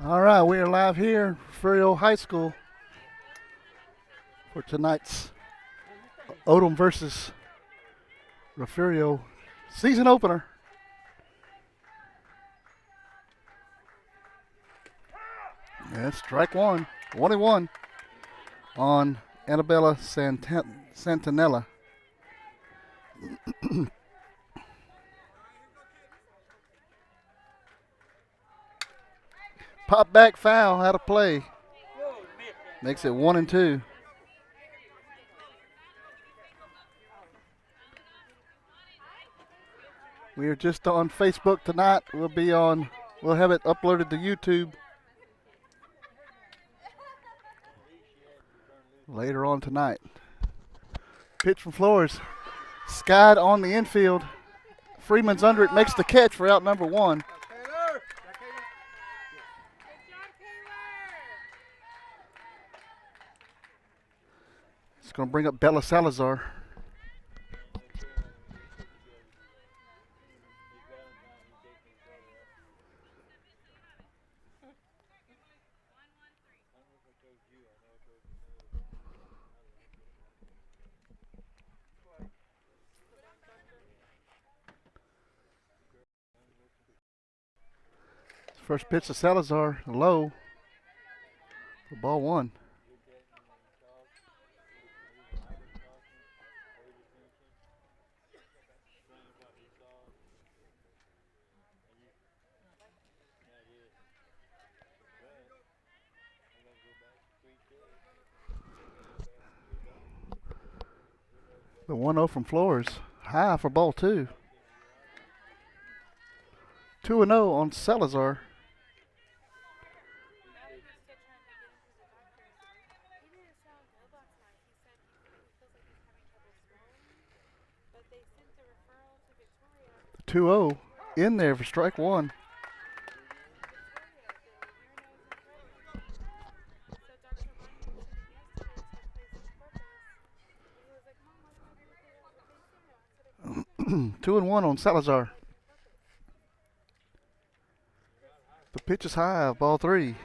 All right, we are live here, Refugio High School, for tonight's Odem versus Refugio season opener. That's strike one, 1-1 on Annabella Santanella. Pop back foul, out of play. Makes it 1-2. We are just on Facebook tonight. We'll have it uploaded to YouTube later on tonight. Pitch from Flores. Skied on the infield. Freeman's under it, makes the catch for out number one. It's going to bring up Bella Salazar. First pitch to Salazar, low for ball one. The 1-0 from Flores, high for ball two. 2-0 on Salazar. The 2-0 in there for strike one. Two and one on Salazar. The pitch is high, ball three.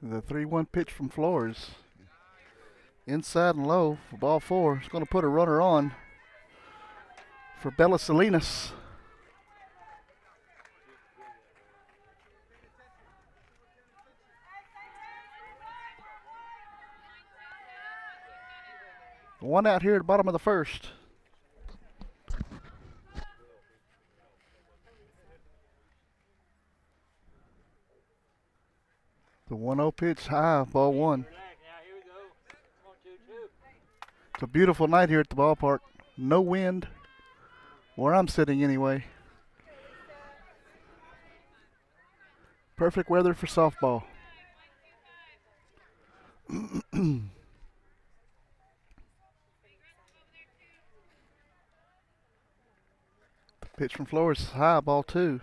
The 3-1 pitch from Flores. Inside and low for ball four. It's going to put a runner on for Bella Salinas. One out here at the bottom of the first. The 1-0 pitch high, ball one. It's a beautiful night here at the ballpark. No wind, where I'm sitting anyway. Perfect weather for softball. Pitch from Flores, high, ball two.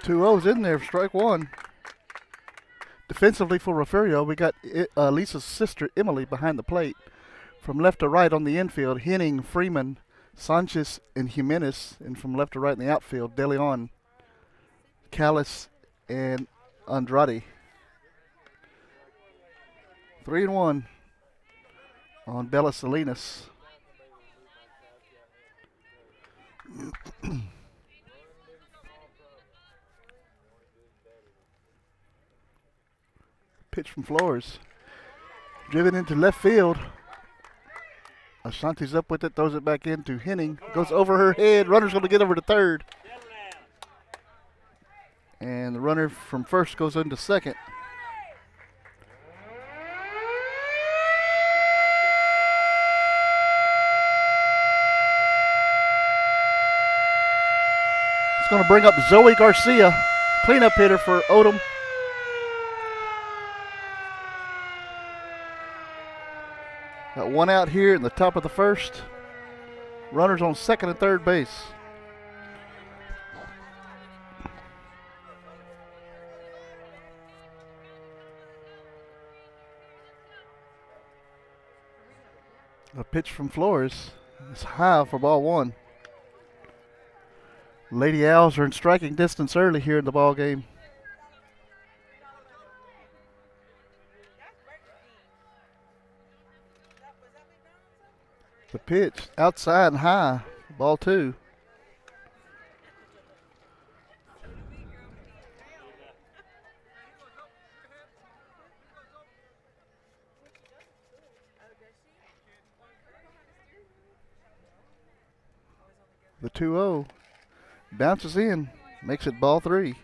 Two O's in there for strike one. Defensively for Refugio, we got Lisa's sister Emily behind the plate. From left to right on the infield, Henning, Freeman, Sanchez, and Jimenez. And from left to right in the outfield, De Leon, Callis, and Andrade. 3-1 on Bella Salinas. Pitch from Flores. Driven into left field. Ashanti's up with it, throws it back into Henning. Goes over her head. Runner's going to get over to third. And the runner from first goes into second. going to bring up Zoe Garcia, cleanup hitter for Odem. Got one out here in the top of the first. Runners on second and third base. A pitch from Flores is high for ball one. Lady Owls are in striking distance early here in the ball game. The pitch outside and high, ball two. The 2-0 bounces in, makes it ball three.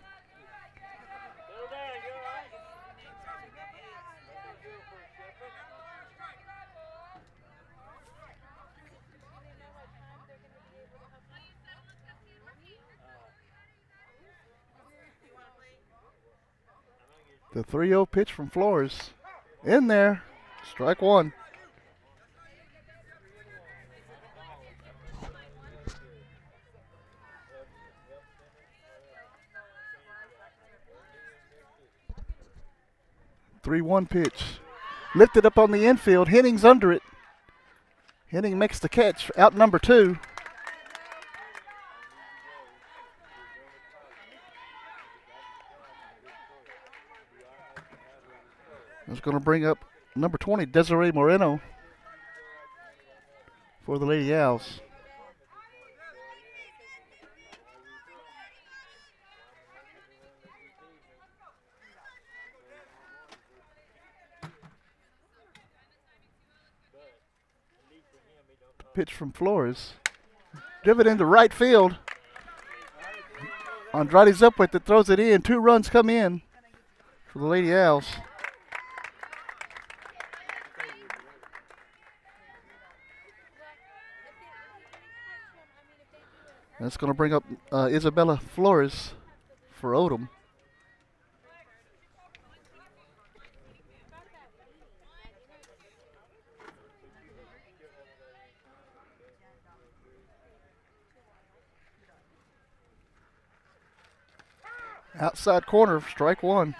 The 3-0 pitch from Flores. In there. Strike one. The 3-1 pitch. Lifted up on the infield. Henning's under it. Henning makes the catch. Out number two. It's going to bring up number 20, Desiree Moreno, for the Lady Owls. Pitch from Flores. Driven into right field. Andrade's up with it, throws it in. 2 runs come in for the Lady Owls. That's going to bring up Isabella Flores for Odem. Outside corner, strike one.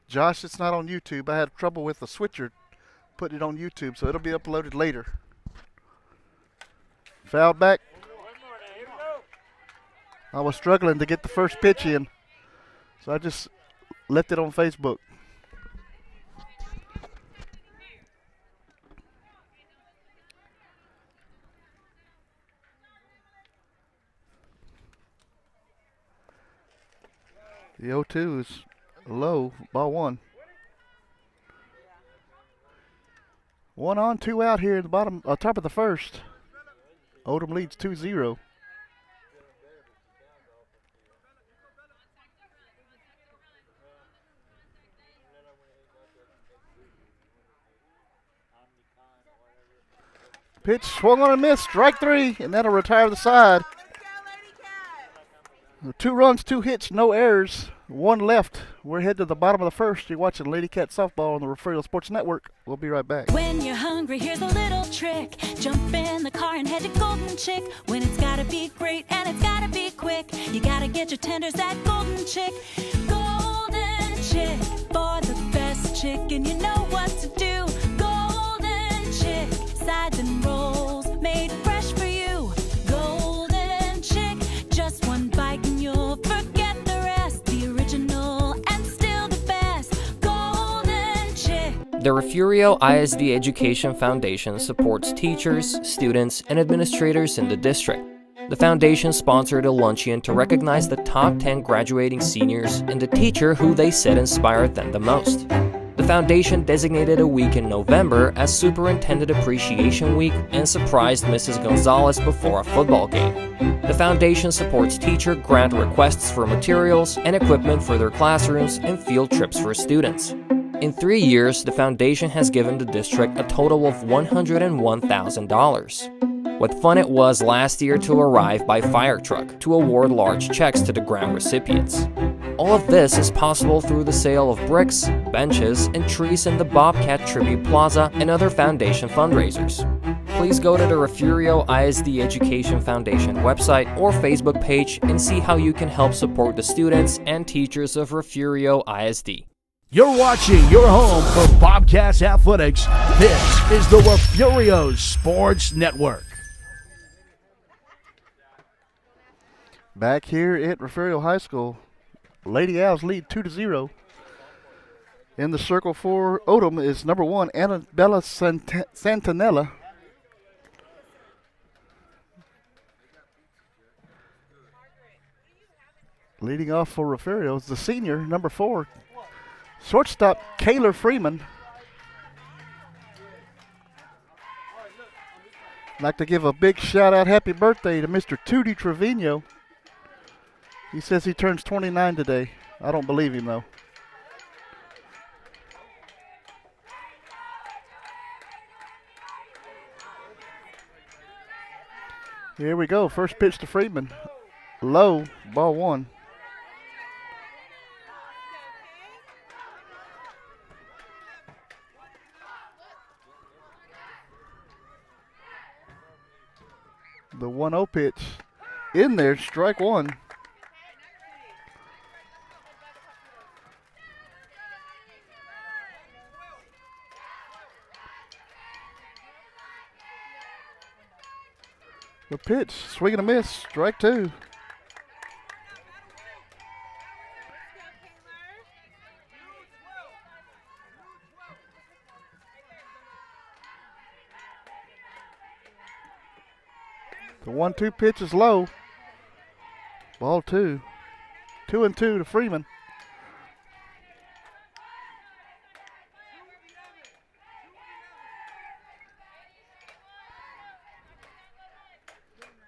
Josh, it's not on YouTube. I had trouble with the switcher putting it on YouTube, so it'll be uploaded later. Foul back. I was struggling to get the first pitch in, so I just left it on Facebook. The 0-2 is low, ball one. 1 on, 2 out here at the bottom, top of the first. Odem leads 2-0. Pitch swung on and missed, strike three, and that'll retire the side. 2 runs, 2 hits, no errors, 1 left. We're headed to the bottom of the first. You're watching Lady Cat Softball on the Refugio Sports Network. We'll be right back. When you're hungry, here's a little trick. Jump in the car and head to Golden Chick. When it's gotta be great and it's gotta be quick, you gotta get your tenders at Golden Chick. Golden Chick, for the best chicken, you know what to do. Golden Chick, sides and rolls, made fresh for you. Golden Chick, just one bite and you'll forget the rest. The original and still the best. Golden Chick. The Refugio ISD Education Foundation supports teachers, students, and administrators in the district. The foundation sponsored a luncheon to recognize the top 10 graduating seniors and the teacher who they said inspired them the most. The foundation designated a week in November as Superintendent Appreciation Week and surprised Mrs. Gonzalez before a football game. The foundation supports teacher grant requests for materials and equipment for their classrooms and field trips for students. In 3 years, the foundation has given the district a total of $101,000. What fun it was last year to arrive by fire truck to award large checks to the grant recipients. All of this is possible through the sale of bricks, benches, and trees in the Bobcat Tribute Plaza and other foundation fundraisers. Please go to the Refugio ISD Education Foundation website or Facebook page and see how you can help support the students and teachers of Refugio ISD. You're watching your home for Bobcats Athletics. This is the Refugio Sports Network. Back here at Refugio High School, Lady Owls lead 2-0. In the circle for Odem is number 1, Annabella Santanella. Leading off for Refugio is the senior, number 4, shortstop Kayla Freeman. I'd like to give a big shout out, happy birthday to Mr. Tootie Trevino. He says he turns 29 today. I don't believe him though. Here we go. First pitch to Freeman. Low, ball 1. The 1-0 pitch in there, strike 1. The pitch, swing and a miss, strike 2. The 1-2 pitch is low. Ball 2. 2-2 to Freeman.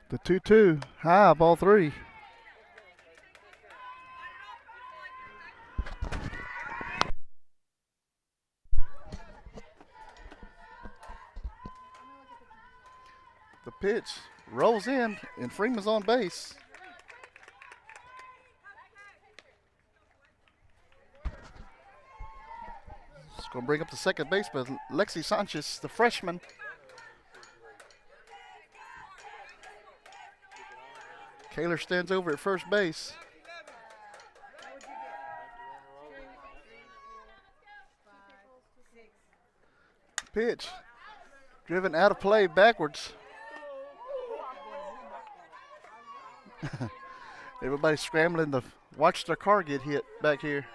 The 2-2 high, ball 3. The pitch rolls in, and Freeman's on base. It's going to bring up the second baseman, Lexi Sanchez, the freshman. Kaler stands over at first base. Pitch driven out of play backwards. Everybody's scrambling to watch their car get hit back here.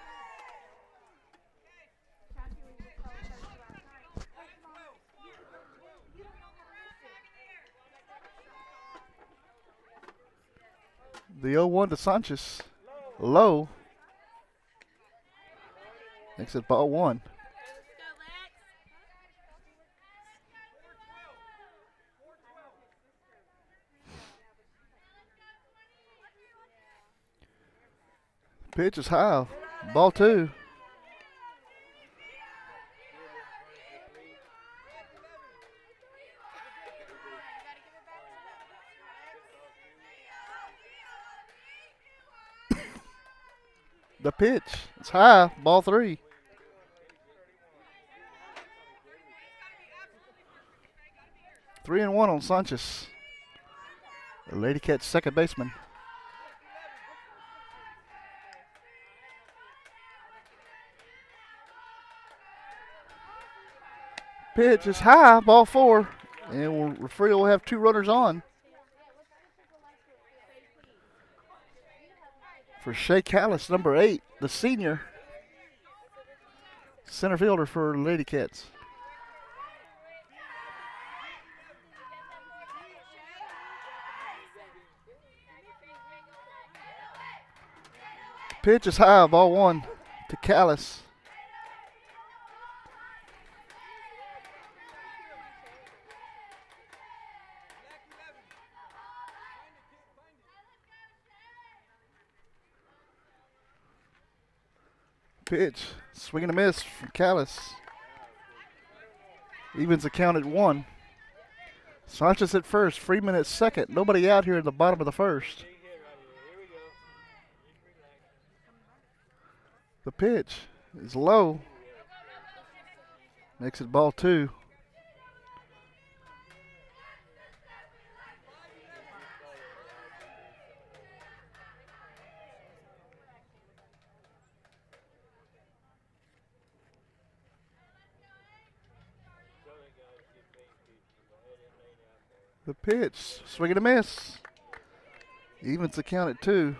The 0-1 to Sanchez. Low. Makes it ball 1. Pitch is high. Ball 2. The pitch. It's high. Ball 3. Three and 1 on Sanchez. The Lady Cats second baseman. Pitch is high. Ball 4. And Refugio will have 2 runners on. For Shea Callis, number 8, the senior center fielder for Lady Cats. Pitch is high, ball 1 to Callis. Pitch. Swing and a miss from Callis. Evens the count at 1. Sanchez at first. Freeman at second. Nobody out here in the bottom of the first. The pitch is low. Makes it ball 2. The pitch, swing and a miss. Evens the count at 2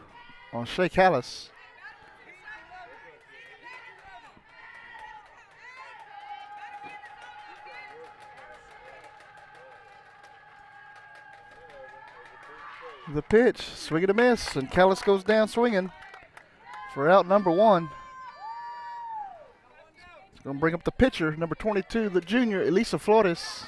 on Shea Callis. The pitch, swing and a miss, and Callis goes down swinging for out number 1. It's going to bring up the pitcher, number 22, the junior, Elisa Flores.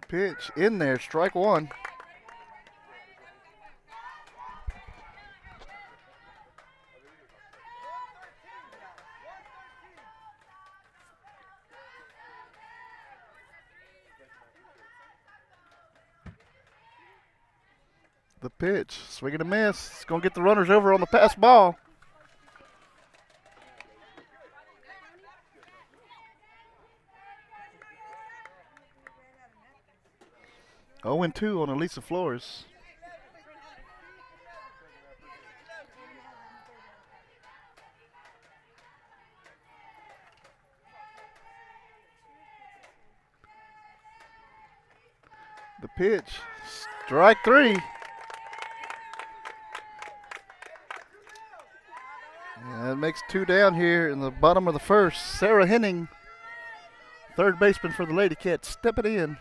Pitch in there, strike 1. The pitch, swing and a miss. It's going to get the runners over on the pass ball. Oh and 2 on Elisa Flores. The pitch, strike 3. And it makes 2 down here in the bottom of the first. Sarah Henning, third baseman for the Lady Cats, stepping in.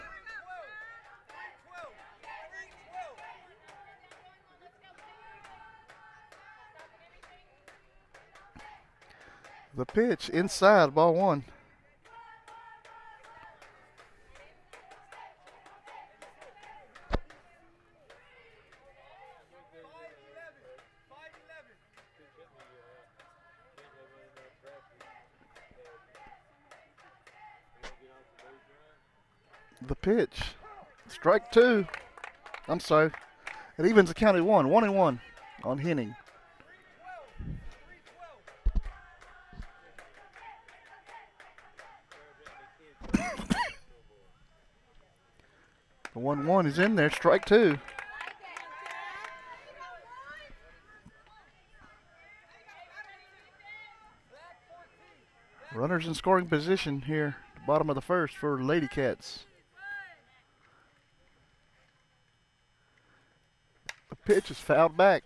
The pitch inside, ball 1. The pitch, strike 2. I'm sorry. It evens the count at 1, 1-1 on Henning. The 1-1 is in there, strike 2. Runners in scoring position here, bottom of the first for Lady Cats. The pitch is fouled back.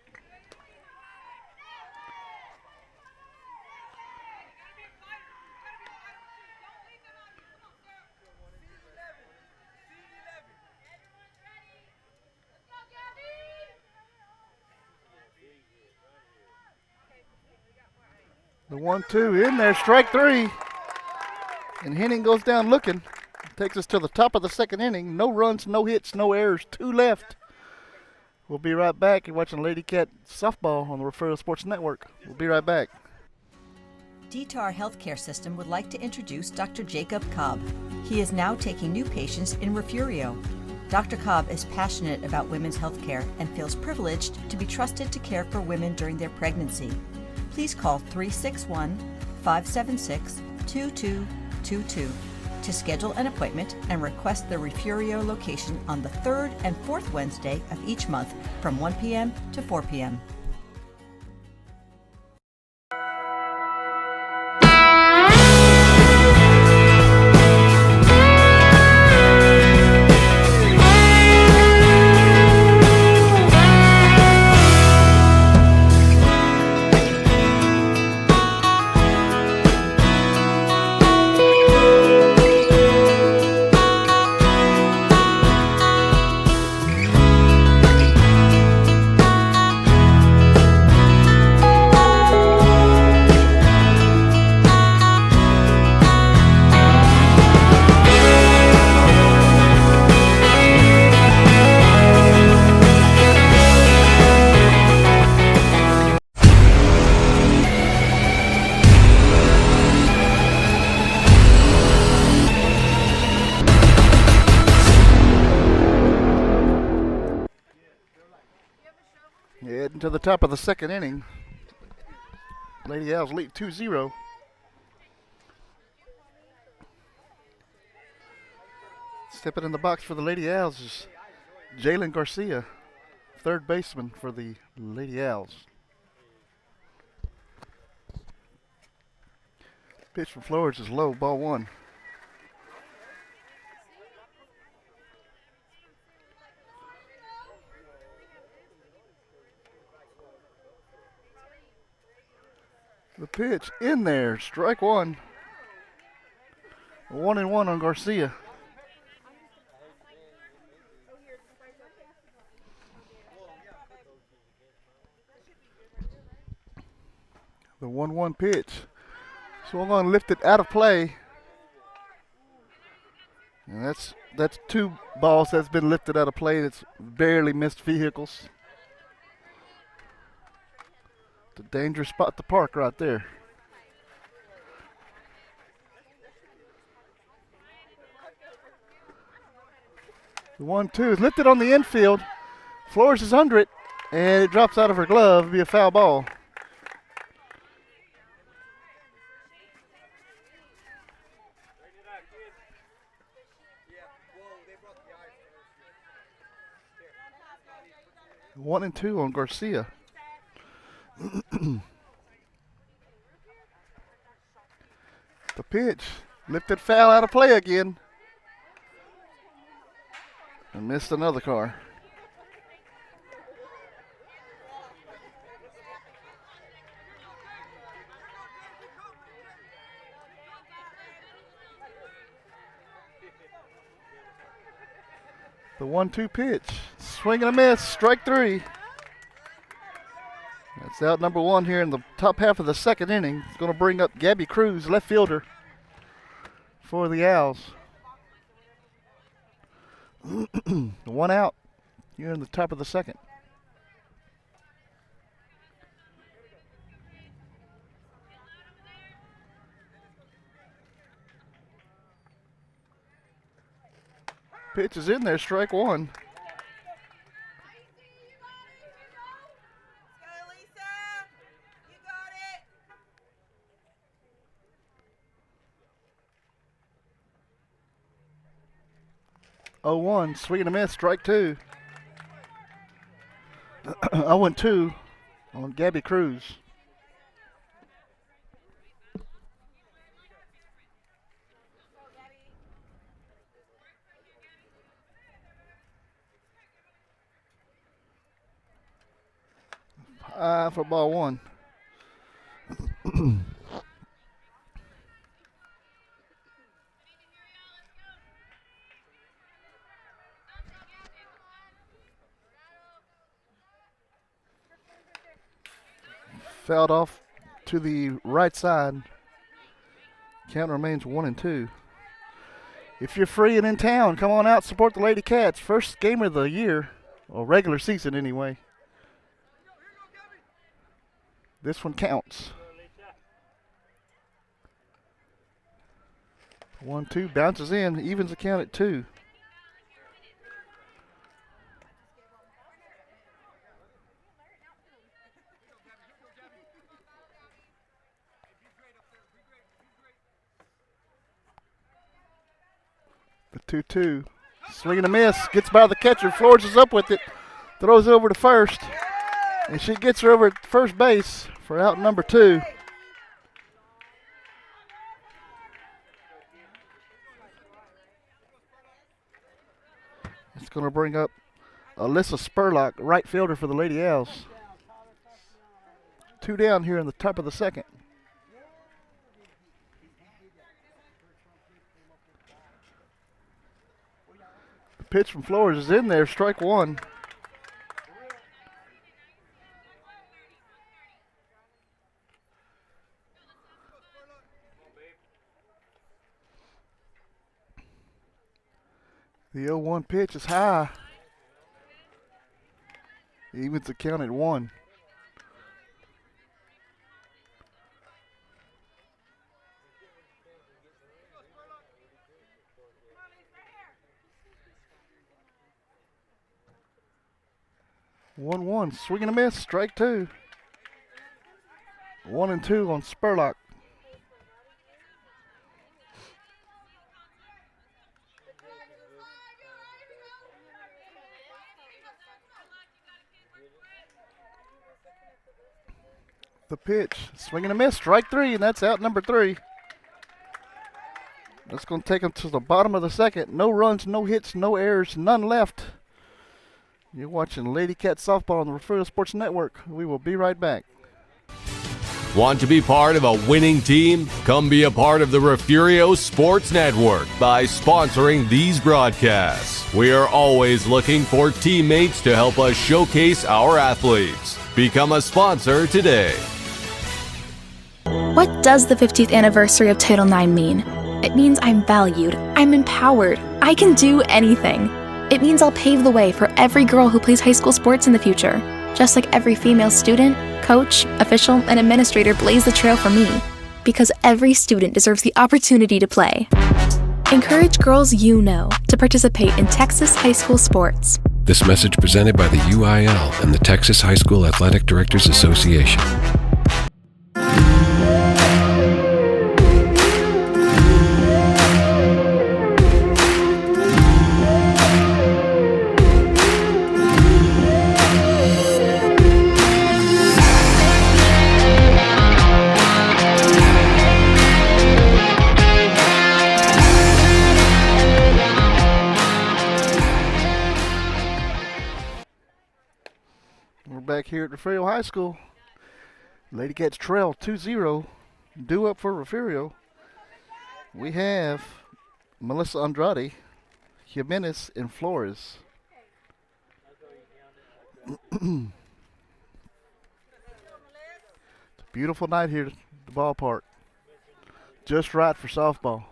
The 1-2 in there, strike 3. And Henning goes down looking. Takes us to the top of the second inning. No runs, no hits, no errors, 2 left. We'll be right back. You're watching Lady Cat softball on the Referral Sports Network. We'll be right back. DTAR Healthcare System would like to introduce Dr. Jacob Cobb. He is now taking new patients in Refugio. Dr. Cobb is passionate about women's healthcare and feels privileged to be trusted to care for women during their pregnancy. Please call 361-576-2222 to schedule an appointment and request the Refugio location on the 3rd and 4th Wednesday of each month from 1 p.m. to 4 p.m. into the top of the second inning. Lady Owls lead 2-0. Stepping in the box for the Lady Owls is Jalen Garcia, third baseman for the Lady Owls. Pitch from Flores is low, ball one. The pitch in there, strike one. 1-1 on Garcia. The 1-1 pitch. Swung on, lifted out of play. And that's two balls that's been lifted out of play. It's barely missed vehicles. It's a dangerous spot to park right there. The 1-2 is lifted on the infield. Flores is under it, and it drops out of her glove. It'll be a foul ball. One and two on Garcia. The pitch, lifted foul out of play again. And missed another car. The 1-2 pitch. Swing and a miss. Strike three. That's out number one here in the top half of the second inning. It's going to bring up Gabby Cruz, left fielder for the Owls. One out here in the top of the second. Pitch is in there, strike one. Oh, 1, swing and a miss, strike two. 0-2 on Gabby Cruz. For ball one. Fouled off to the right side. Count remains 1-2. If you're free and in town, come on out, support the Lady Cats. First game of the year, or regular season anyway. This one counts. 1-2 bounces in, evens the count at 2. The 2-2. Swing and a miss. Gets by the catcher. Flores is up with it. Throws it over to first. And she gets her over at first base for out number 2. It's going to bring up Alyssa Spurlock, right fielder for the Lady Owls. 2 down here in the top of the second. The pitch from Flores is in there, strike one. The 0-1 pitch is high. Evens the count at 1. 1-1. Swing and a miss. Strike 2. 1-2 on Spurlock. The pitch. Swing and a miss. Strike 3, and that's out number 3. That's going to take them to the bottom of the second. No runs, no hits, no errors, none left. You're watching Lady Cat Softball on the Refugio Sports Network. We will be right back. Want to be part of a winning team? Come be a part of the Refugio Sports Network by sponsoring these broadcasts. We are always looking for teammates to help us showcase our athletes. Become a sponsor today. What does the 50th anniversary of Title IX mean? It means I'm valued, I'm empowered, I can do anything. It means I'll pave the way for every girl who plays high school sports in the future, just like every female student, coach, official, and administrator blaze the trail for me, because every student deserves the opportunity to play. Encourage girls you know to participate in Texas high school sports. This message presented by the UIL and the Texas High School Athletic Directors Association. We're back here at Refugio High School. Lady Cats trail 2-0. Due up for Refugio. We have Melissa Andrade, Jimenez, and Flores. It's a beautiful night here at the ballpark. Just right for softball.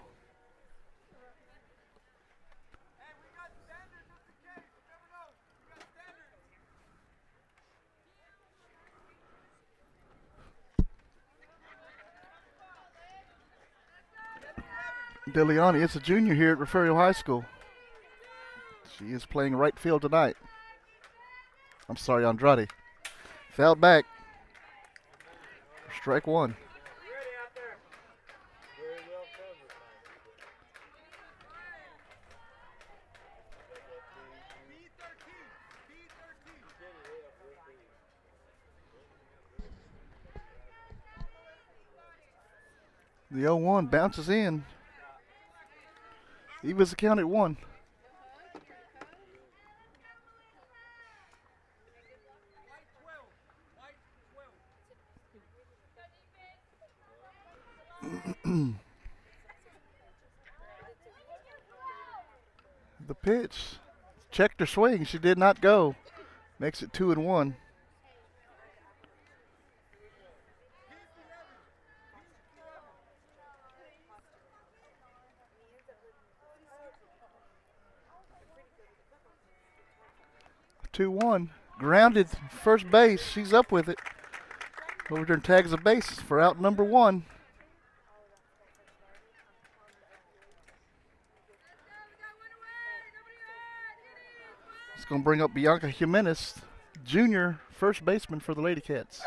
DeLeoni is a junior here at Refugio High School. She is playing right field tonight. I'm sorry, Andrade. Fouled back. Strike 1. The 0-1 bounces in. He was counted 1. The pitch. Checked her swing. She did not go. Makes it 2-1. Grounded first base. She's up with it. Over there and tags a base for out number 1. It's going to bring up Bianca Jimenez, junior first baseman for the Lady Cats.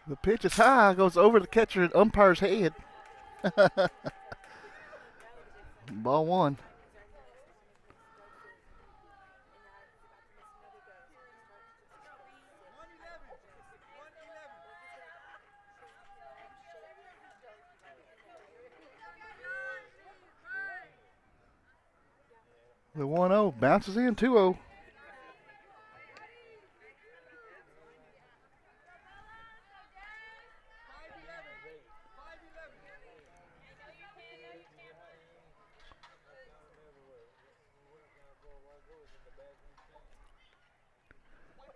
The pitch is high, goes over the catcher and umpire's head. Ball 1. The 1-0 bounces in, 2-0.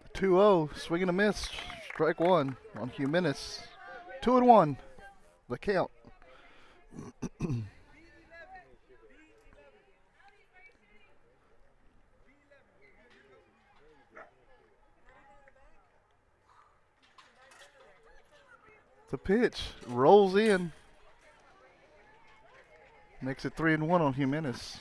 The 2-0, swing and a miss. Strike 1 on Jimenez. 2-1, the count. The pitch rolls in. Makes it 3-1 on Jimenez.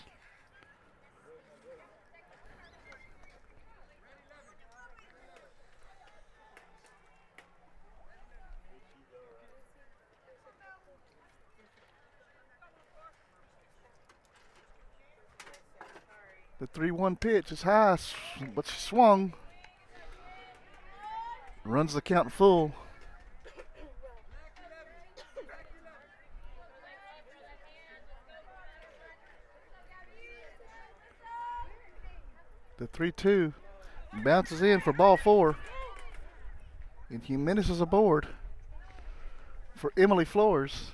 The 3-1 pitch is high, but she swung. Runs the count full. The 3-2 bounces in for ball 4. And Jimenez is aboard for Emily Flores.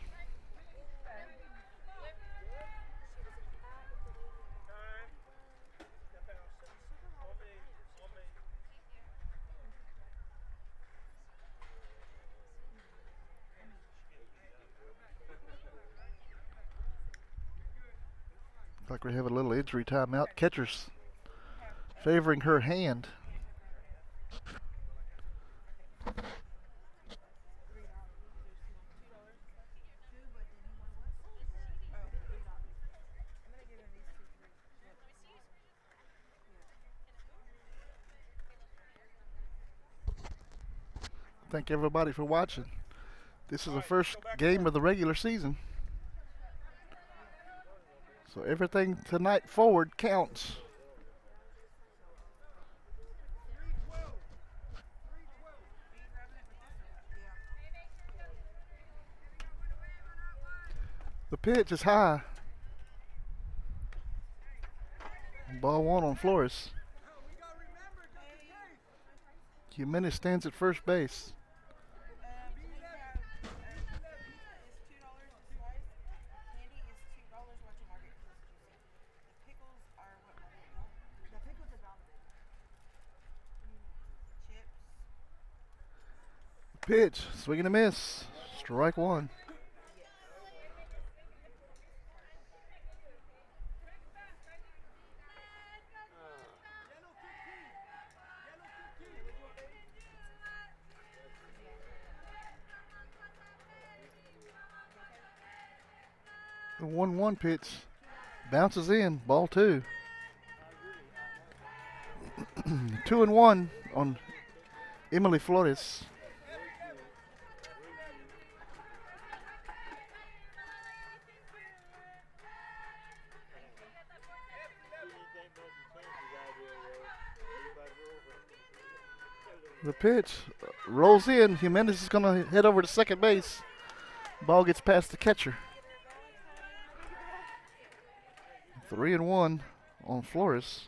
Like we have a little injury timeout. Catcher's favoring her hand. Thank everybody for watching. This is the first game of the regular season. So everything tonight forward counts. The pitch is high. Ball 1 on Flores. Jimenez stands at first base. Pitch, swing and a miss. Strike 1. The 1-1 pitch bounces in, ball 2. 2-1 on Emily Flores. The pitch rolls in. Jimenez is going to head over to second base. Ball gets past the catcher. 3-1 on Flores.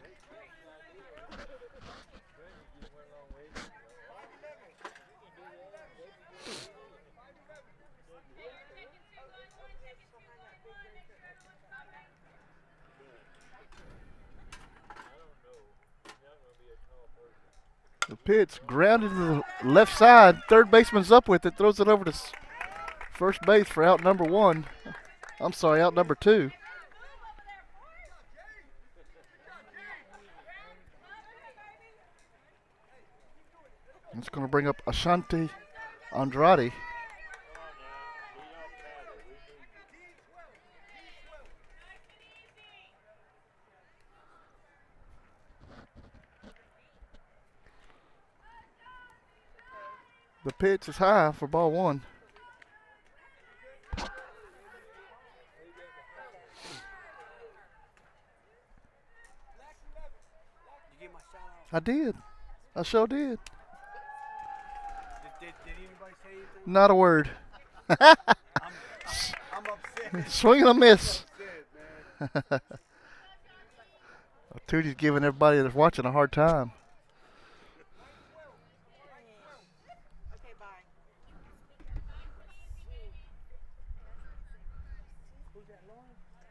The pitch grounded to the left side. Third baseman's up with it. Throws it over to first base for out number 1. I'm sorry, out number 2. It's going to bring up Ashanti Andrade. The pitch is high for ball 1. I did. I sure did. Did anybody say anything? Not a word. I'm upset. Swing and a miss. I'm upset, man. Tootie's giving everybody that's watching a hard time. Okay, bye.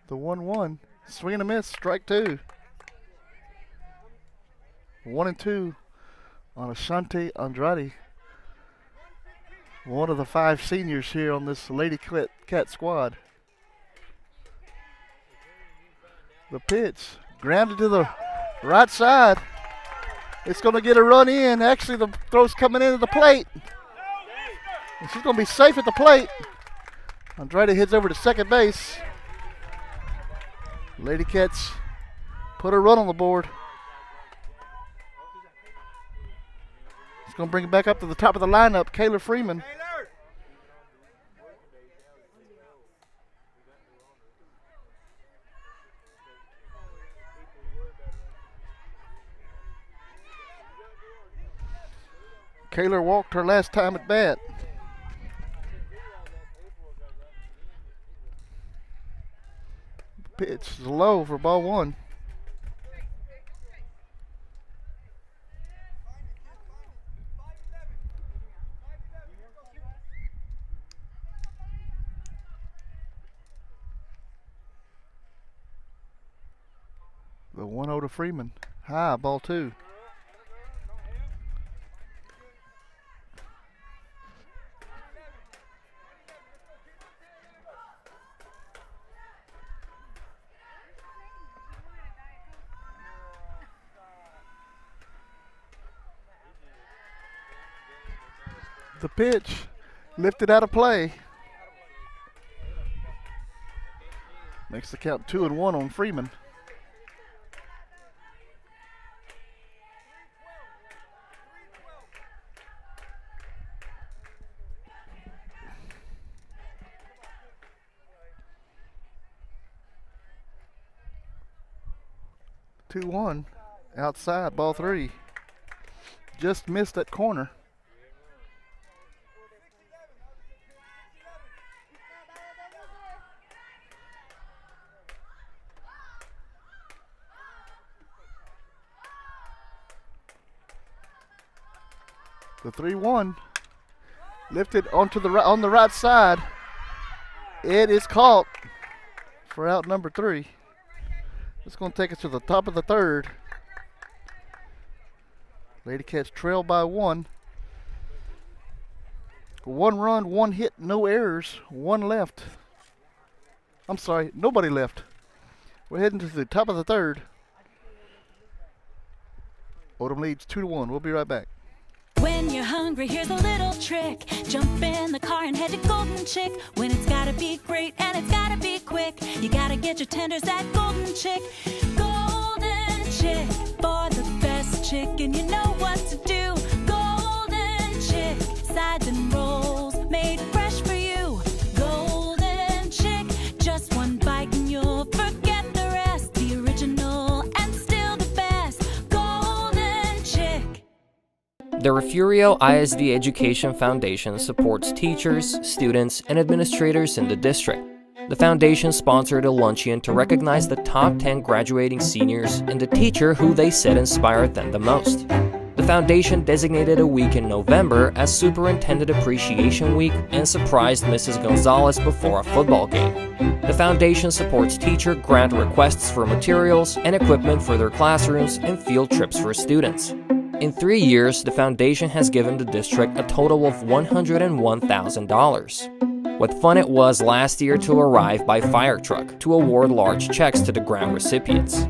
The 1-1. Swing and a miss. Strike 2. 1-2 on Ashanti Andrade. One of the 5 seniors here on this Lady Cat squad. The pitch grounded to the right side. It's going to get a run in. Actually, the throw's coming into the plate. And she's going to be safe at the plate. Andrade heads over to second base. Lady Cats put a run on the board. It's going to bring it back up to the top of the lineup, Kayla Freeman. Kayla walked her last time at bat. Pitch is low for ball one. The 1-0 to Freeman. High, ball two. The pitch lifted out of play. Makes the count 2-1 on Freeman. Two one, outside, ball three. Just missed that corner. The 3-1 lifted onto the on the right side. It is caught for out number three. It's going to take us to the top of the third. Lady Cats trail by one. One run, one hit, no errors, one left. I'm sorry, nobody left. We're heading to the top of the third. Odem leads 2-1. We'll be right back. When you're hungry, here's a little trick. Jump in the car and head to Golden Chick. When it's gotta be great and it's gotta be quick, you gotta get your tenders at Golden Chick. Golden Chick, for the best chicken, you know what to do. Golden Chick, sides and rolls, made fresh for you. Golden Chick, just one bite and you'll forget the rest. The original and still the best. Golden Chick. The Refugio ISD Education Foundation supports teachers, students, and administrators in the district. The foundation sponsored a luncheon to recognize the top 10 graduating seniors and the teacher who they said inspired them the most. The foundation designated a week in November as Superintendent Appreciation Week and surprised Mrs. Gonzalez before a football game. The foundation supports teacher grant requests for materials and equipment for their classrooms and field trips for students. In 3 years, the foundation has given the district a total of $101,000. What fun it was last year to arrive by fire truck to award large checks to the grant recipients.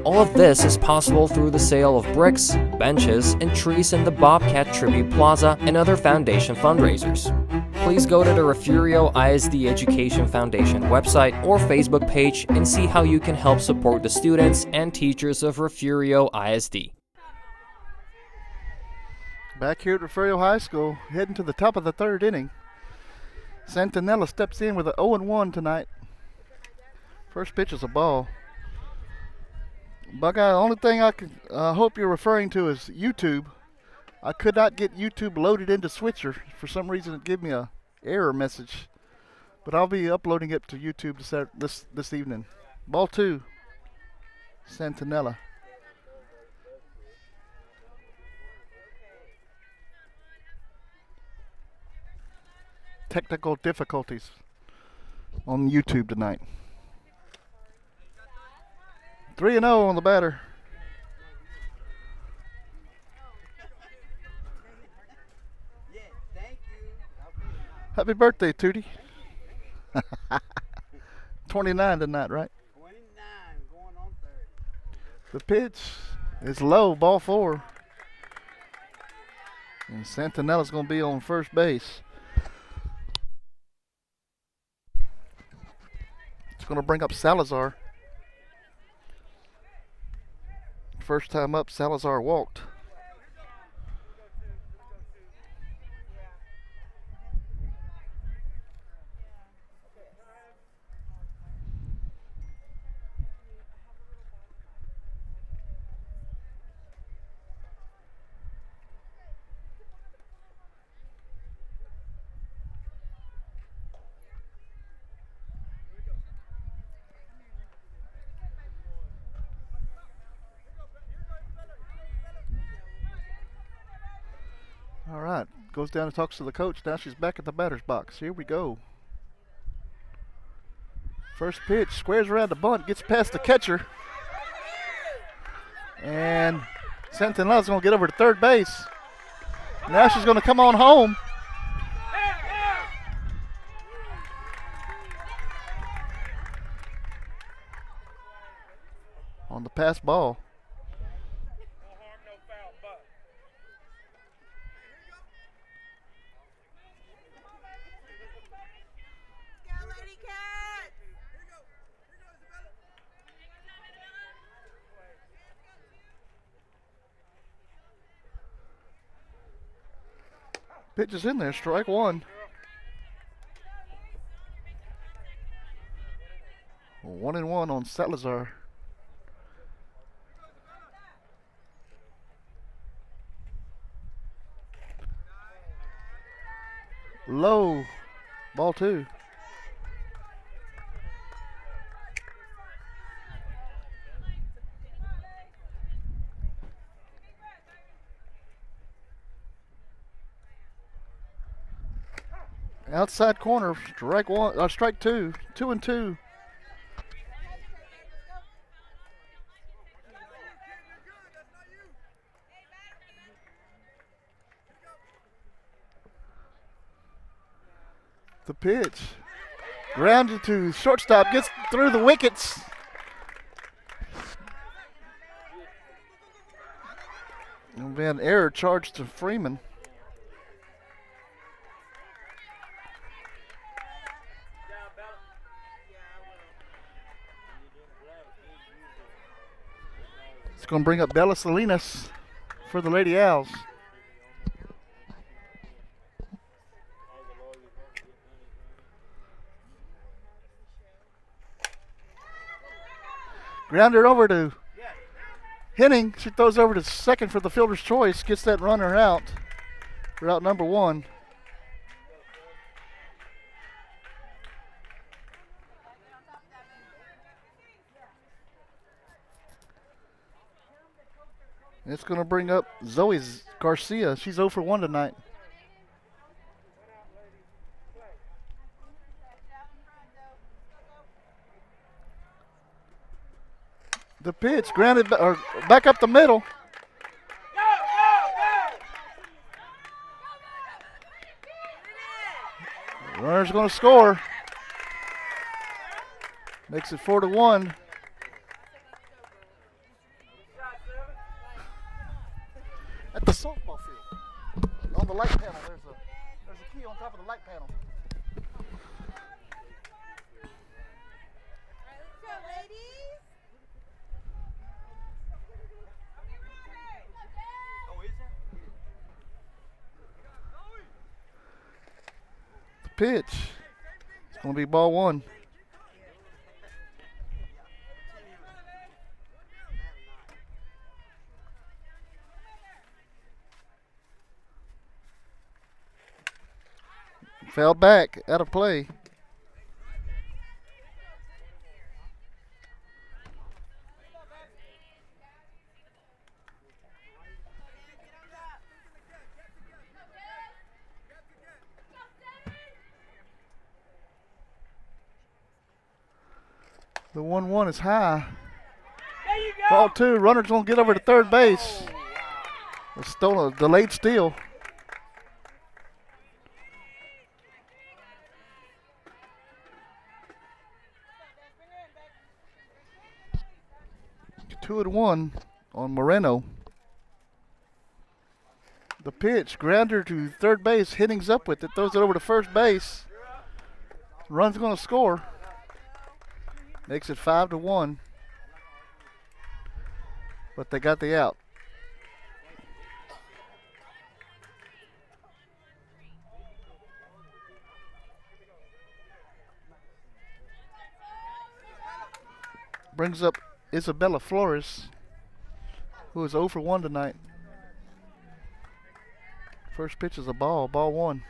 All of this is possible through the sale of bricks, benches, and trees in the Bobcat Tribute Plaza and other foundation fundraisers. Please go to the Refugio ISD Education Foundation website or Facebook page and see how you can help support the students and teachers of Refugio ISD. Back here at Refugio High School, heading to the top of the third inning. Santinella steps in with an 0-1 tonight. First pitch is a ball. Buckeye, the only thing I can hope you're referring to is YouTube. I could not get YouTube loaded into Switcher. For some reason it gave me a error message. But I'll be uploading it to YouTube this evening. Ball two, Santinella. Technical difficulties on YouTube tonight. 3-0 on the batter. Happy birthday, Tootie. 29 tonight, right? 29, going on 30. The pitch is low, ball four. And Santinella's going to be on first base. It's going to bring up Salazar. First time up, Salazar walked. All right, goes down and talks to the coach. Now she's back at the batter's box. Here we go. First pitch, squares around the bunt, gets past the catcher. And Santana's going to get over to third base. Now she's going to come on home. On the pass ball. Pitch is in there, strike one. 1-1 on Salazar. Low, ball two. Outside corner, strike one, strike two, 2-2. The pitch, grounded to shortstop, gets through the wickets. And then error charged to Freeman. It's going to bring up Bella Salinas for the Lady Owls. Grounded over to Henning. She throws over to second for the fielder's choice. Gets that runner out for out number one. It's going to bring up Zoe Garcia. She's 0 for 1 tonight. The pitch, grounded or back up the middle. Runner's going to score. Makes it 4-1. At the softball field, on the light panel, there's a key on top of the light panel. The pitch, it's going to be ball one. Fell back, out of play. The 1-1 is high. Ball two, runner's gonna get over to third base. It's stolen, delayed steal. Two and one on Moreno. The pitch, grounder to third base, Henning's up with it, throws it over to first base. Run's gonna score. Makes it 5-1. But they got the out. Brings up Isabella Flores, who is 0 for 1 tonight. First pitch is a ball, ball 1.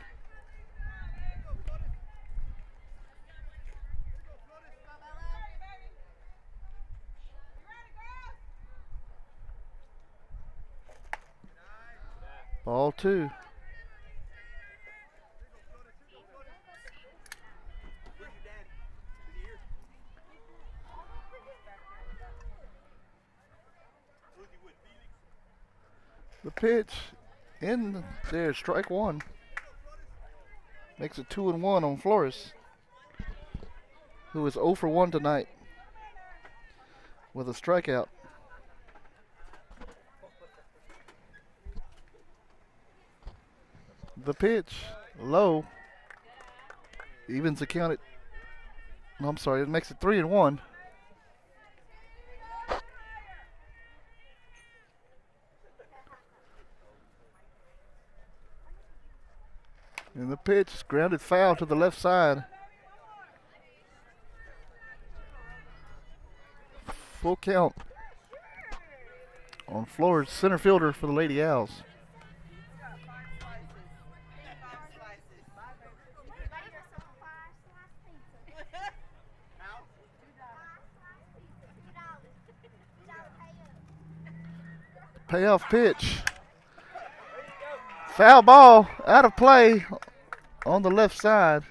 Ball 2. The pitch in there, strike 1. Makes it 2-1 on Flores, who is 0 for 1 tonight with a strikeout. The pitch, low, evens the count. No, I'm sorry, it makes it 3-1. And the pitch is grounded foul to the left side. Full count on Flores, center fielder for the Lady Owls. Payoff pitch. Foul ball out of play on the left side.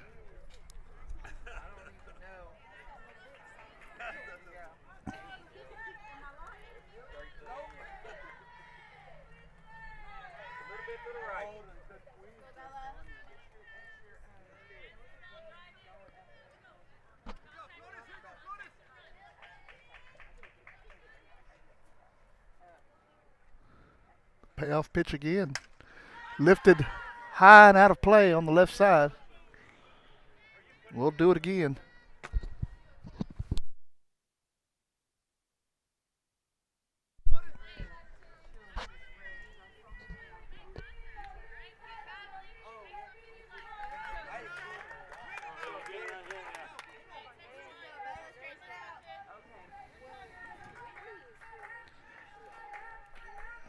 Payoff pitch again. Lifted high and out of play on the left side. We'll do it again.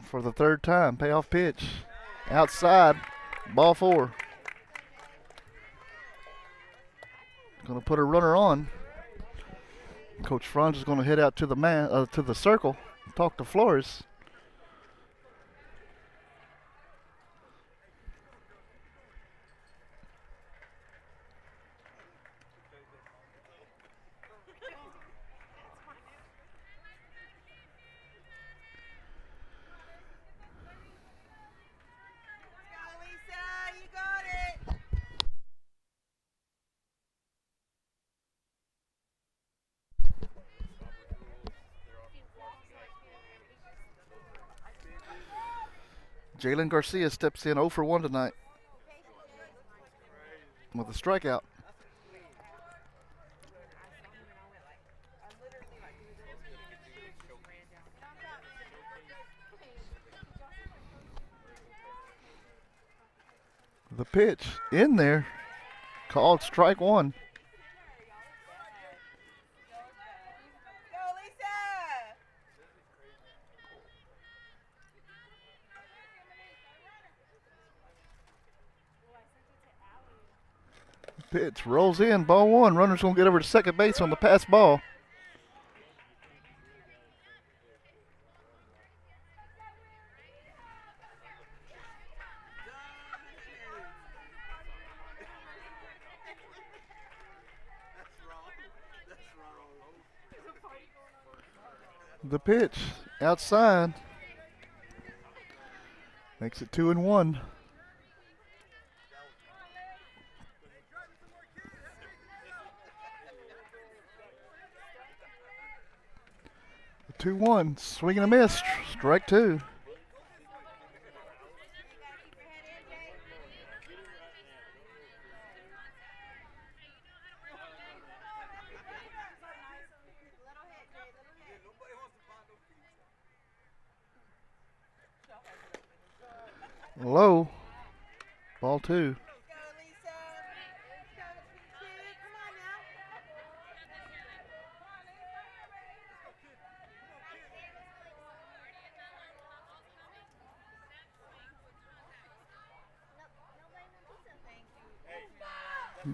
For the third time, payoff pitch. Outside, ball 4. Going to put a runner on. Coach Franz is going to head out to the to the circle, talk to Flores. Jalen Garcia steps in 0 for 1 tonight with a strikeout. The pitch in there, called strike 1. Pitch rolls in, ball 1. Runner's going to get over to second base on the pass ball. The pitch outside makes it 2-1. The 2-1, swing and a miss, strike 2. Low. Ball 2.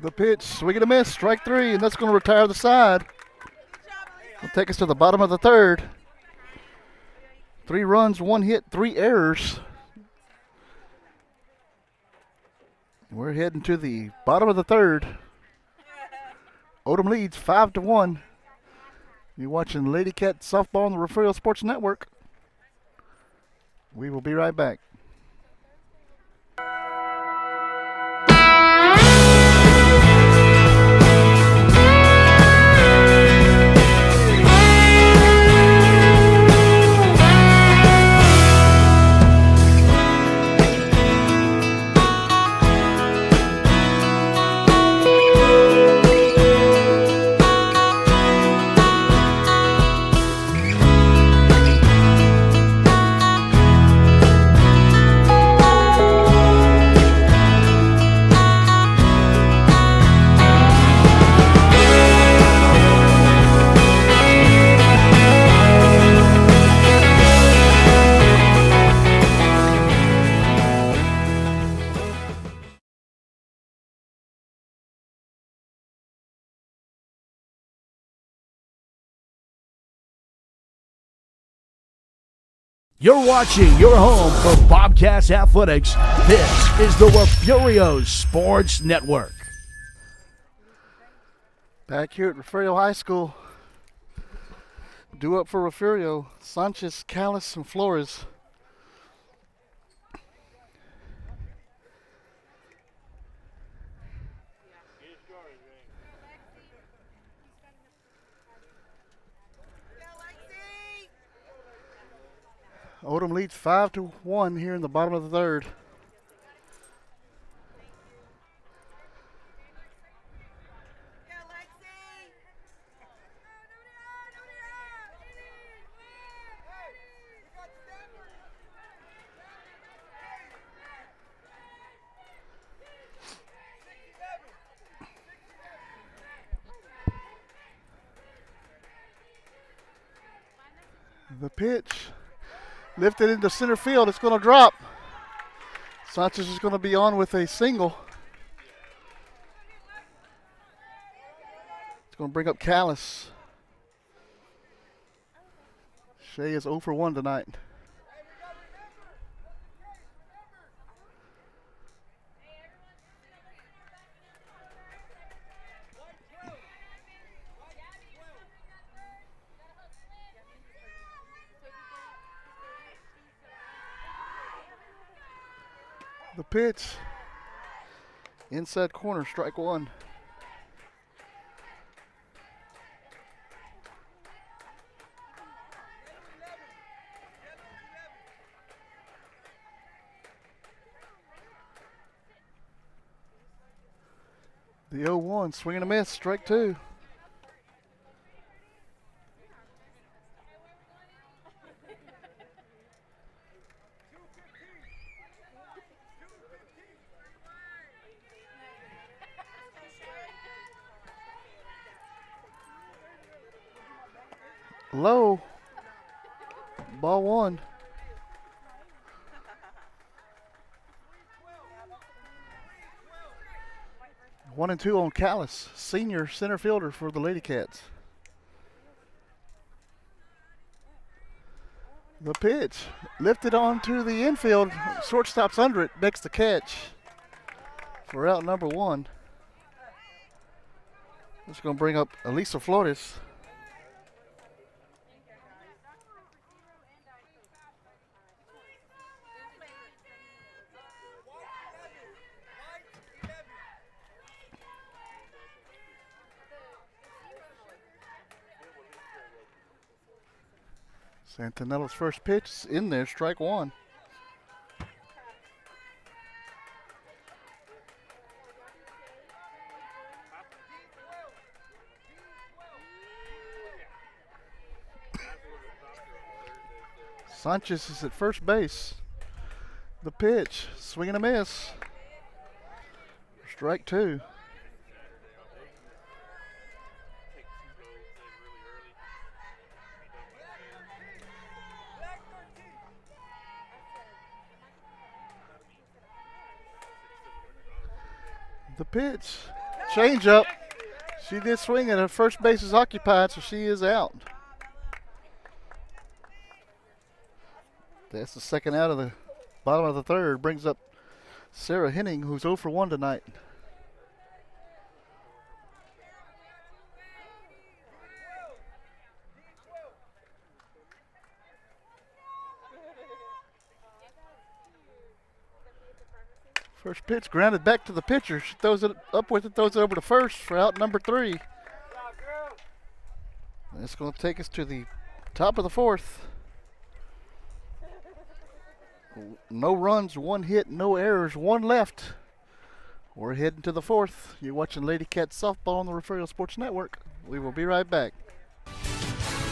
The pitch, swing and a miss, strike 3, and that's going to retire the side. Will take us to the bottom of the 3rd. 3 runs, 1 hit, 3 errors. We're heading to the bottom of the 3rd. Odem leads 5-1. You're watching Lady Cat Softball on the Refugio Sports Network. We will be right back. You're watching your home for Bobcats Athletics. This is the Refugio Sports Network. Back here at Refugio High School. Due up for Refugio, Sanchez, Callis, and Flores. Odem leads 5-1 here in the bottom of the 3rd. The pitch. Lifted into center field. It's going to drop. Sanchez is going to be on with a single. It's going to bring up Callis. Shea is 0 for 1 tonight. The pitch. Inside corner, strike 1. The 0-1, swing and a miss, strike 2. Low. Ball 1. One and 2 on Callis, senior center fielder for the Lady Cats. The pitch lifted onto the infield. Shortstop's under it, makes the catch for out number 1. That's going to bring up Elisa Flores. Santanella's first pitch is in there, strike 1. Sanchez is at first base. The pitch. Swing and a miss. Strike two. The pitch. Change up. She did swing it. Her first base is occupied, so she is out. That's the second out of the bottom of the third. Brings up Sarah Henning, who's 0 for 1 tonight. First pitch grounded back to the pitcher. She throws it up with it, throws it over to first for out number 3. That's going to take us to the top of the fourth. No runs, 1 hit, no errors, 1 left. We're heading to the fourth. You're watching Lady Cats softball on the Refugio Sports Network. We will be right back.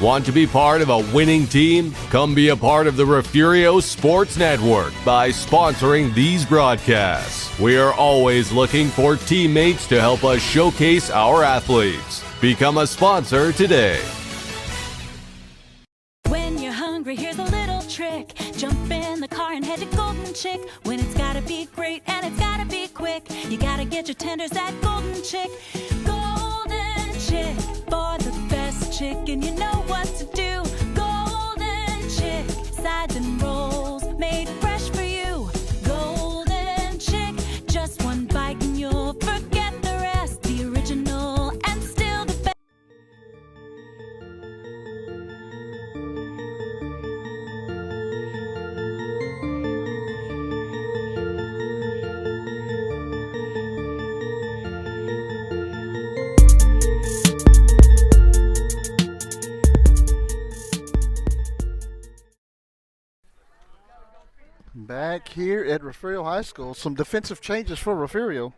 Want to be part of a winning team? Come be a part of the Refugio Sports Network by sponsoring these broadcasts. We are always looking for teammates to help us showcase our athletes. Become a sponsor today. When you're hungry, here's a little trick. Jump in the car and head to Golden Chick. When it's gotta be great and it's gotta be quick, you gotta get your tenders at Golden Chick. Golden Chick, for the best chicken, you know what to do. Golden Chick, sides and rolls made fresh for you. Golden Chick, just one bite and you'll forget the rest. The original and still the best. Back here at Refugio High School, some defensive changes for Refugio.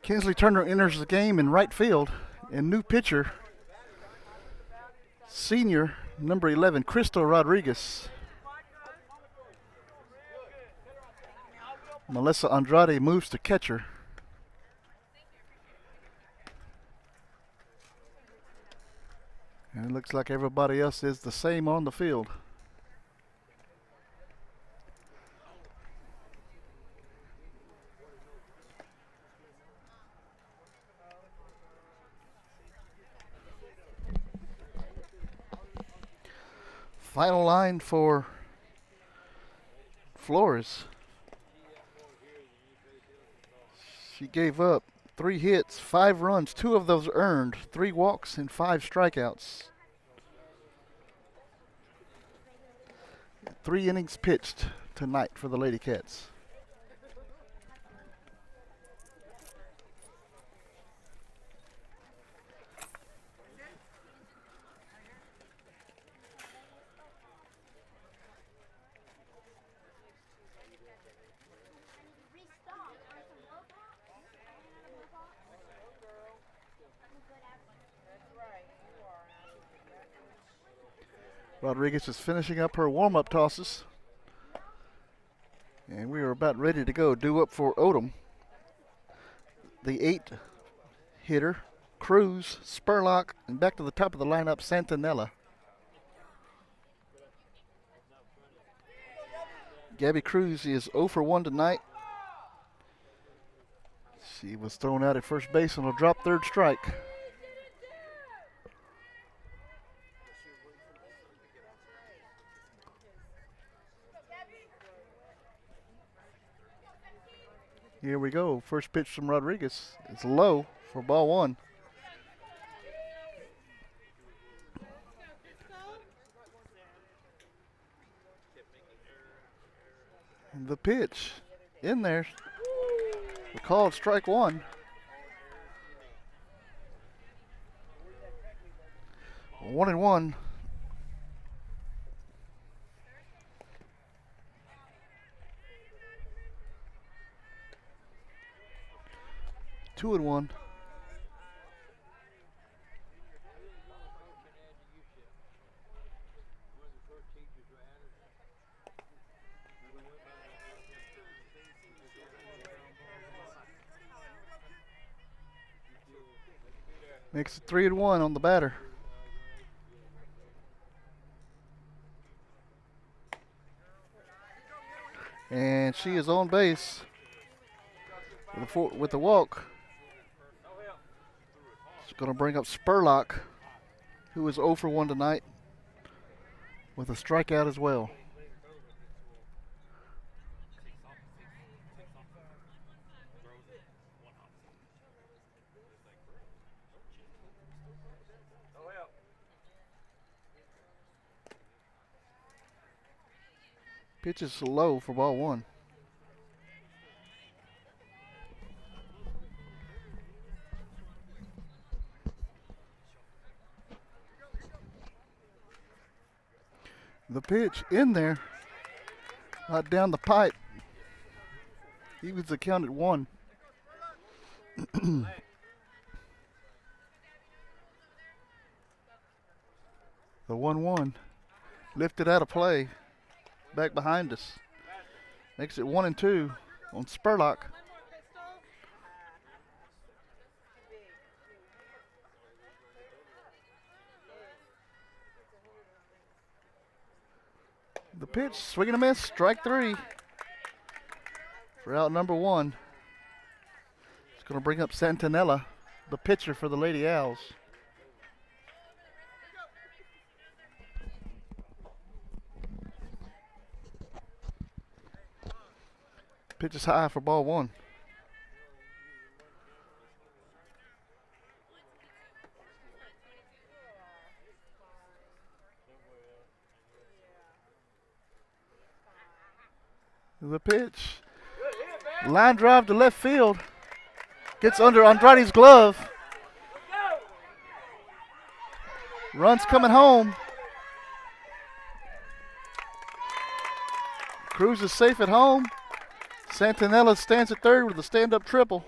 Kinsley Turner enters the game in right field, and new pitcher, senior number 11, Crystal Rodriguez. Melissa Andrade moves to catcher. And it looks like everybody else is the same on the field. Final line for Flores. She gave up 3 hits, 5 runs, 2 of those earned, 3 walks, and 5 strikeouts. 3 innings pitched tonight for the Lady Cats. Rodriguez is finishing up her warm-up tosses. And we are about ready to go. Due up for Odem. The 8 hitter, Cruz, Spurlock, and back to the top of the lineup, Santanella. Gabby Cruz is 0 for 1 tonight. She was thrown out at first base on a drop third strike. Here we go. First pitch from Rodriguez. It's low for ball 1. And the pitch in there. We called strike 1. 1-1. Two and 1. Makes it 3-1 on the batter. And she is on base with the walk. It's going to bring up Spurlock, who is 0 for 1 tonight, with a strikeout as well. Pitch is low for ball 1. The pitch in there, not down the pipe. He was accounted 1. The 1-1 lifted out of play. Back behind us. Makes it 1-2 on Spurlock. The pitch, swing and a miss, strike 3 for out number 1. It's going to bring up Santinella, the pitcher for the Lady Owls. Pitch is high for ball 1. The pitch. Line drive to left field. Gets under Andrade's glove. Runs coming home. Cruz is safe at home. Santinella stands at third with a stand-up triple.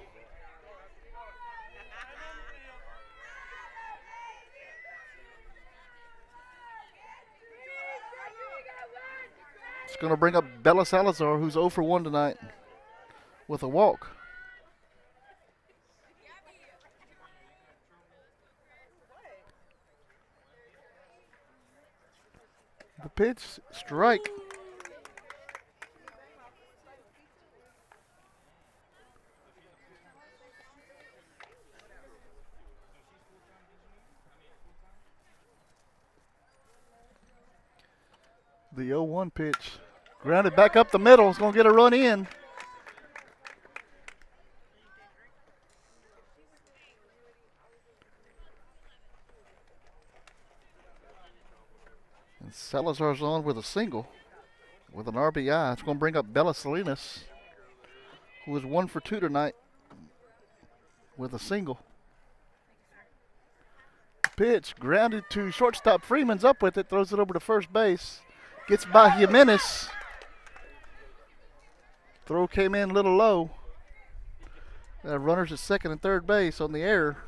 It's going to bring up Bella Salazar, who's 0 for 1 tonight, with a walk. The pitch, strike. The 0-1 pitch. Grounded back up the middle. It's going to get a run in. And Salazar's on with a single with an RBI. It's going to bring up Bella Salinas, who is 1 for 2 tonight with a single. Pitch grounded to shortstop. Freeman's up with it. Throws it over to first base. Gets by Jimenez. Throw came in a little low. Runners at second and third base on the error.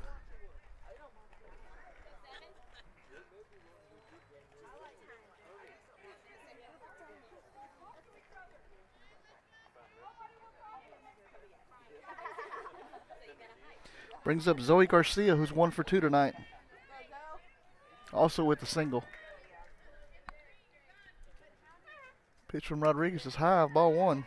Brings up Zoe Garcia, who's 1 for 2 tonight. Also with the single. Pitch from Rodriguez is high, ball 1.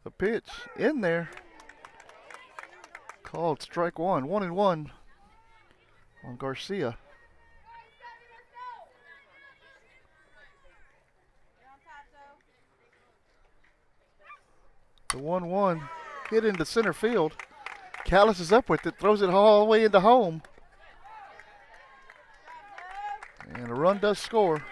The pitch in there. Called strike 1. 1-1 on Garcia. The 1-1 hit into center field. Callis is up with it, throws it all the way into home. And a run does score.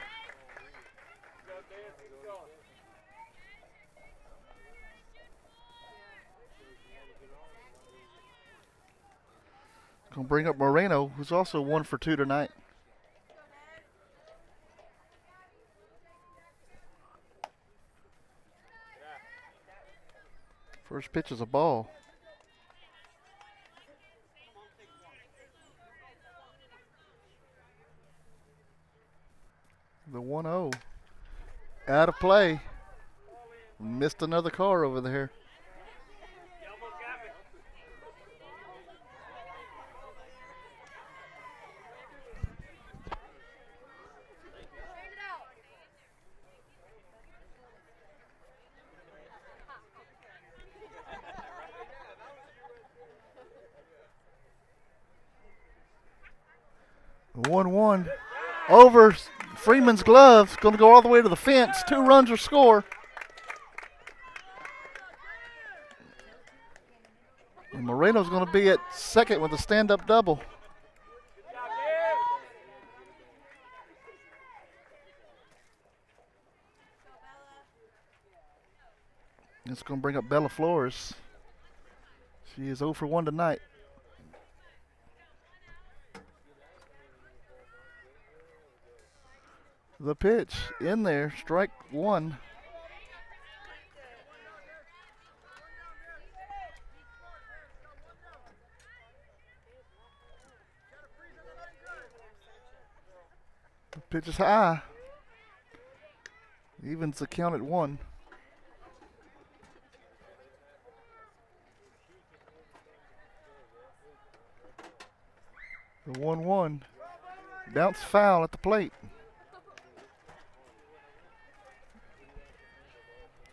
Gonna bring up Moreno, who's also 1 for 2 tonight. First pitch is a ball. The 1-0. Out of play. Missed another car over there. The 1-1 over Freeman's glove. Going to go all the way to the fence. 2 runs or score. And Moreno's going to be at second with a stand-up double. It's going to bring up Bella Flores. She is 0 for 1 tonight. The pitch in there, strike 1. The pitch is high. Evens the count at 1. The 1-1. Bounce foul at the plate.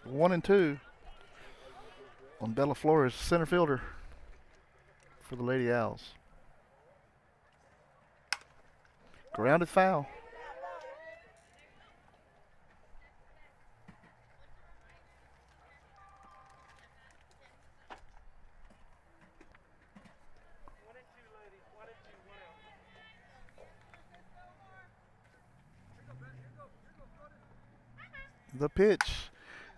1-2 on Bella Flores, center fielder for the Lady Owls. Grounded foul. The pitch.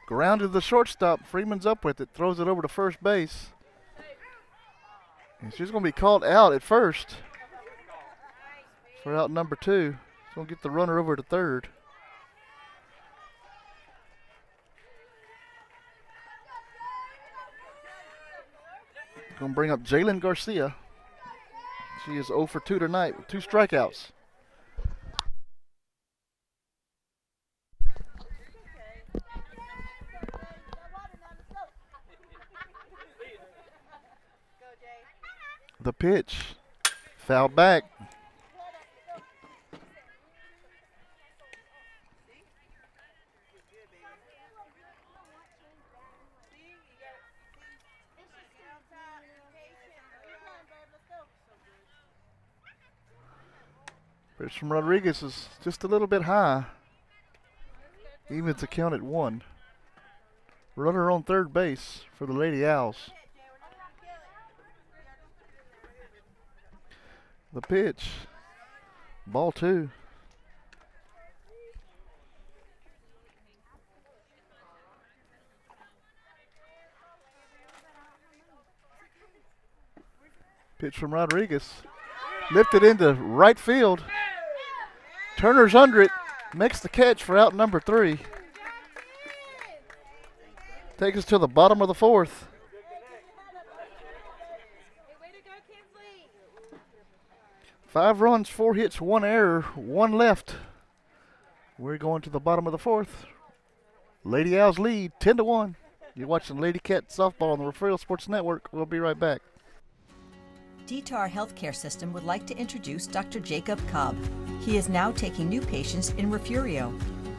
Grounded the shortstop. Freeman's up with it. Throws it over to first base. And she's going to be called out at first for out number 2. She's going to get the runner over to third. Going to bring up Jalen Garcia. She is 0 for 2 tonight with 2 strikeouts. The pitch. Fouled back. Pitch from Rodriguez is just a little bit high. Evens the count at 1. Runner on third base for the Lady Owls. The pitch. Ball 2. Pitch from Rodriguez. Lifted into right field. Turner's under it. Makes the catch for out number 3. Takes us to the bottom of the 4th. 5 runs, 4 hits, 1 error, 1 left. We're going to the bottom of the 4th. Lady Owls lead 10-1. You're watching Lady Cat Softball on the Refugio Sports Network. We'll be right back. DTAR Healthcare System would like to introduce Dr. Jacob Cobb. He is now taking new patients in Refugio.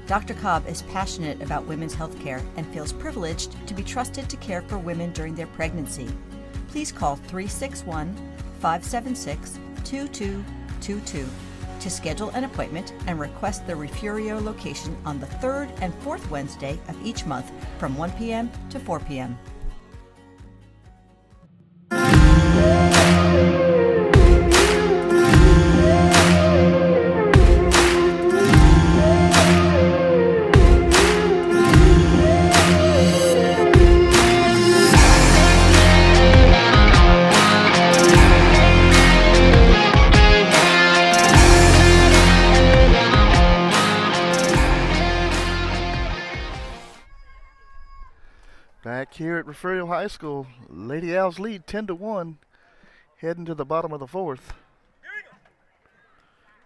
Dr. Cobb is passionate about women's healthcare and feels privileged to be trusted to care for women during their pregnancy. Please call 361-576-2222 to schedule an appointment and request the Refugio location on the 3rd and 4th Wednesday of each month from 1 p.m. to 4 p.m. Back here at Refugio High School, Lady Owls lead 10-1, heading to the bottom of the 4th.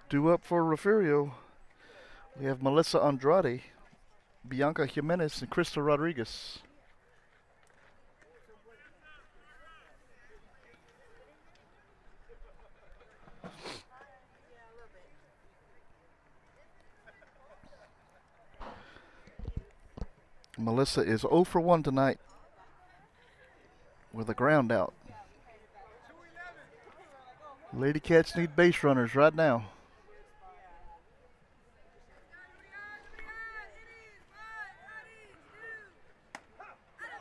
Due up for Refugio, We have Melissa Andrade, Bianca Jimenez, and Crystal Rodriguez. Melissa is 0 for 1 tonight with a ground out. Lady Cats need base runners right now.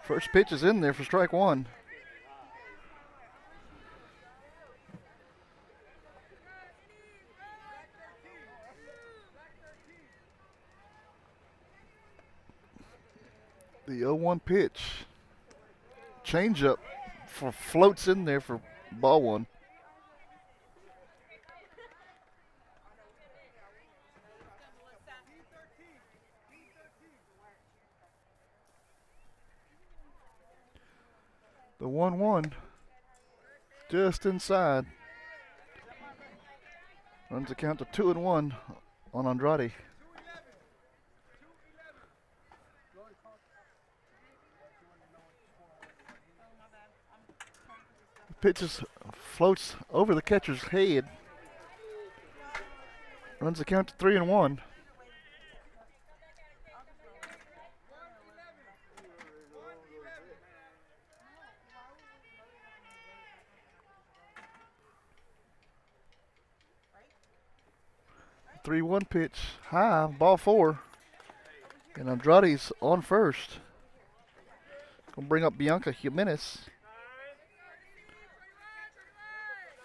First pitch is in there for strike one. The 0-1 pitch. Changeup floats in there for ball one. The 1-1 just inside. Runs the count to 2-1 on Andrade. Pitches floats over the catcher's head. Runs the count to 3-1. Three-one pitch, high, ball four. And Andrade's on first. Gonna bring up Bianca Jimenez.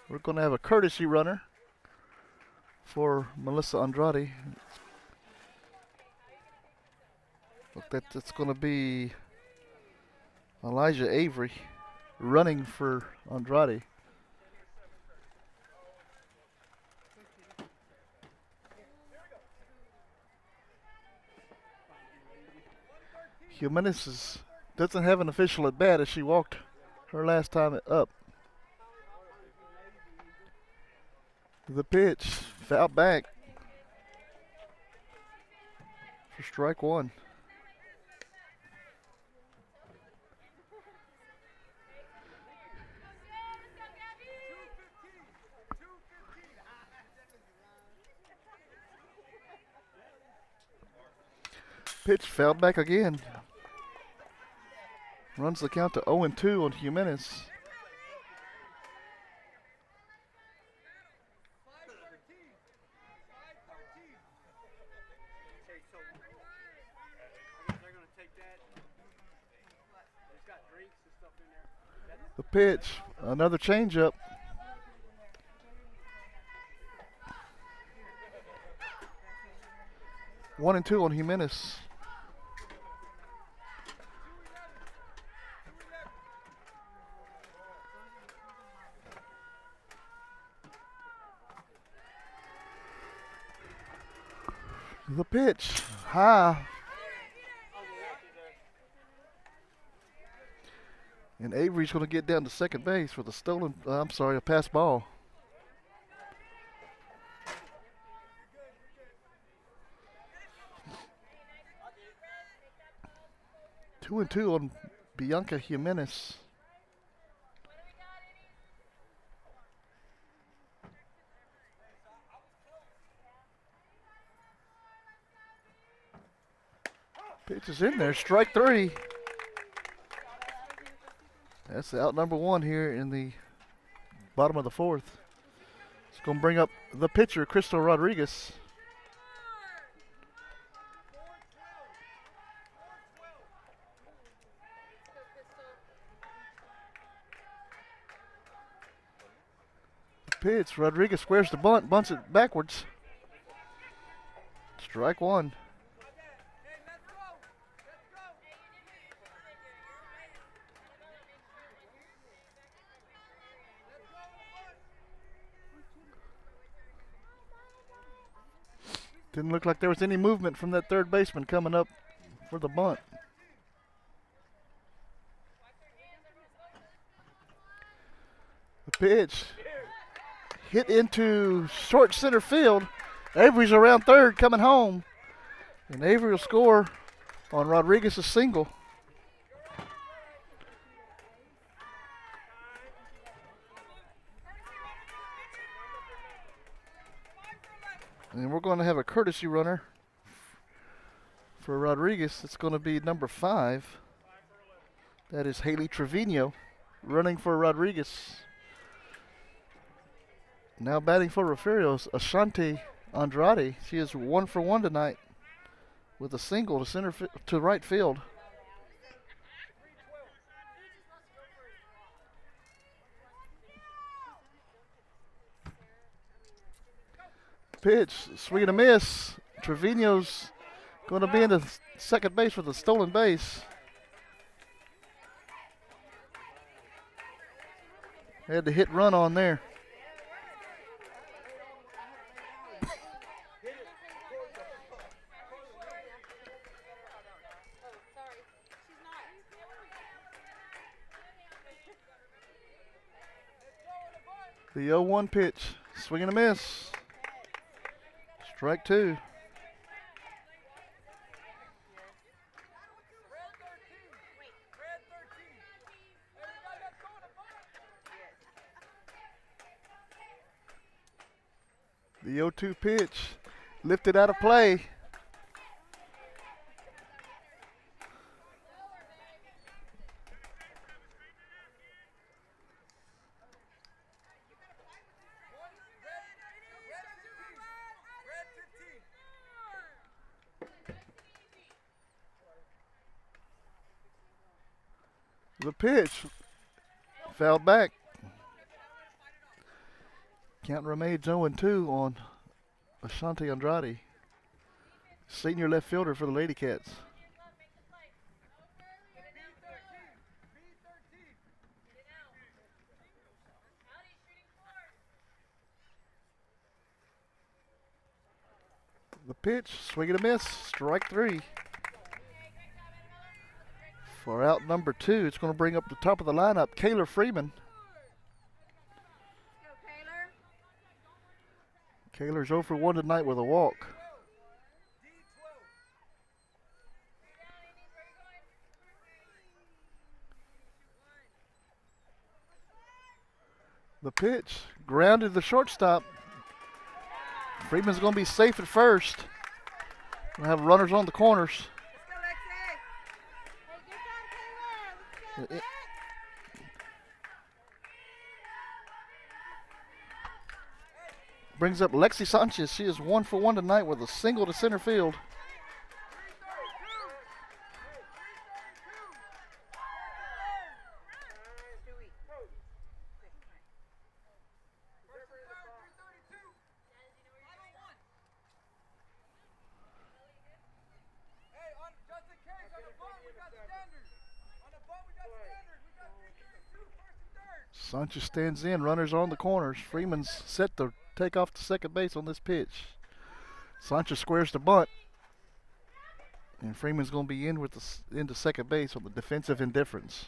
We're going to have a courtesy runner for Melissa Andrade. That's going to be Elijah Avery running for Andrade. Jimenez doesn't have an official at bat as she walked her last time up. The pitch, foul back for strike one. Pitch fouled back again. Runs the count to 0-2 on Jimenez. The pitch, another changeup. One and two on Jimenez. The pitch, high. And Avery's going to get down to second base with a pass ball. Two and two on Bianca Jimenez. Pitch is in there, strike three. That's the out number one here in the bottom of the fourth. It's going to bring up the pitcher, Crystal Rodriguez. Pitch, Rodriguez squares the bunt, bunts it backwards. Strike one. Didn't look like there was any movement from that third baseman coming up for the bunt. The pitch hit into short center field. Avery's around third coming home. And Avery will score on Rodriguez's single. And we're going to have a courtesy runner for Rodriguez. It's going to be number 5. That is Haley Trevino running for Rodriguez. Now batting for Refugio's Ashanti Andrade. She is 1 for 1 tonight with a single to to right field. Pitch, swing and a miss. Trevino's going to be in the second base with a stolen base. Had the hit run on there. The 0-1 pitch, swing and a miss. Strike 2. The 0-2 pitch, lifted out of play. The pitch fouled back. Count remains 0-2 on Ashanti Andrade, senior left fielder for the Lady Cats. The pitch, swing and a miss, strike 3. For out number 2, it's going to bring up the top of the lineup, Kayla Freeman. Kayla's 0 for 1 tonight with a walk. The pitch, grounded the shortstop. Freeman's going to be safe at first. We'll have runners on the corners. Brings up Lexi Sanchez. She is 1 for 1 tonight with a single to center field. Sanchez stands in, runners on the corners. Freeman's set to take off to second base on this pitch. Sanchez squares the bunt. And Freeman's going to be in with into second base on the defensive indifference.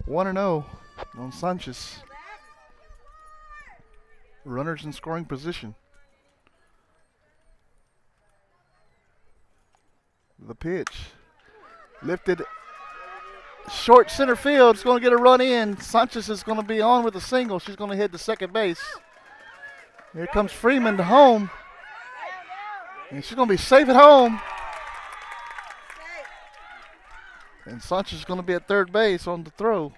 One and 0 on Sanchez. Runners in scoring position. The pitch. Lifted short center field. It's going to get a run in. Sanchez is going to be on with a single. She's going to head to second base. Here comes Freeman to home. And she's going to be safe at home. And Sanchez is going to be at third base on the throw.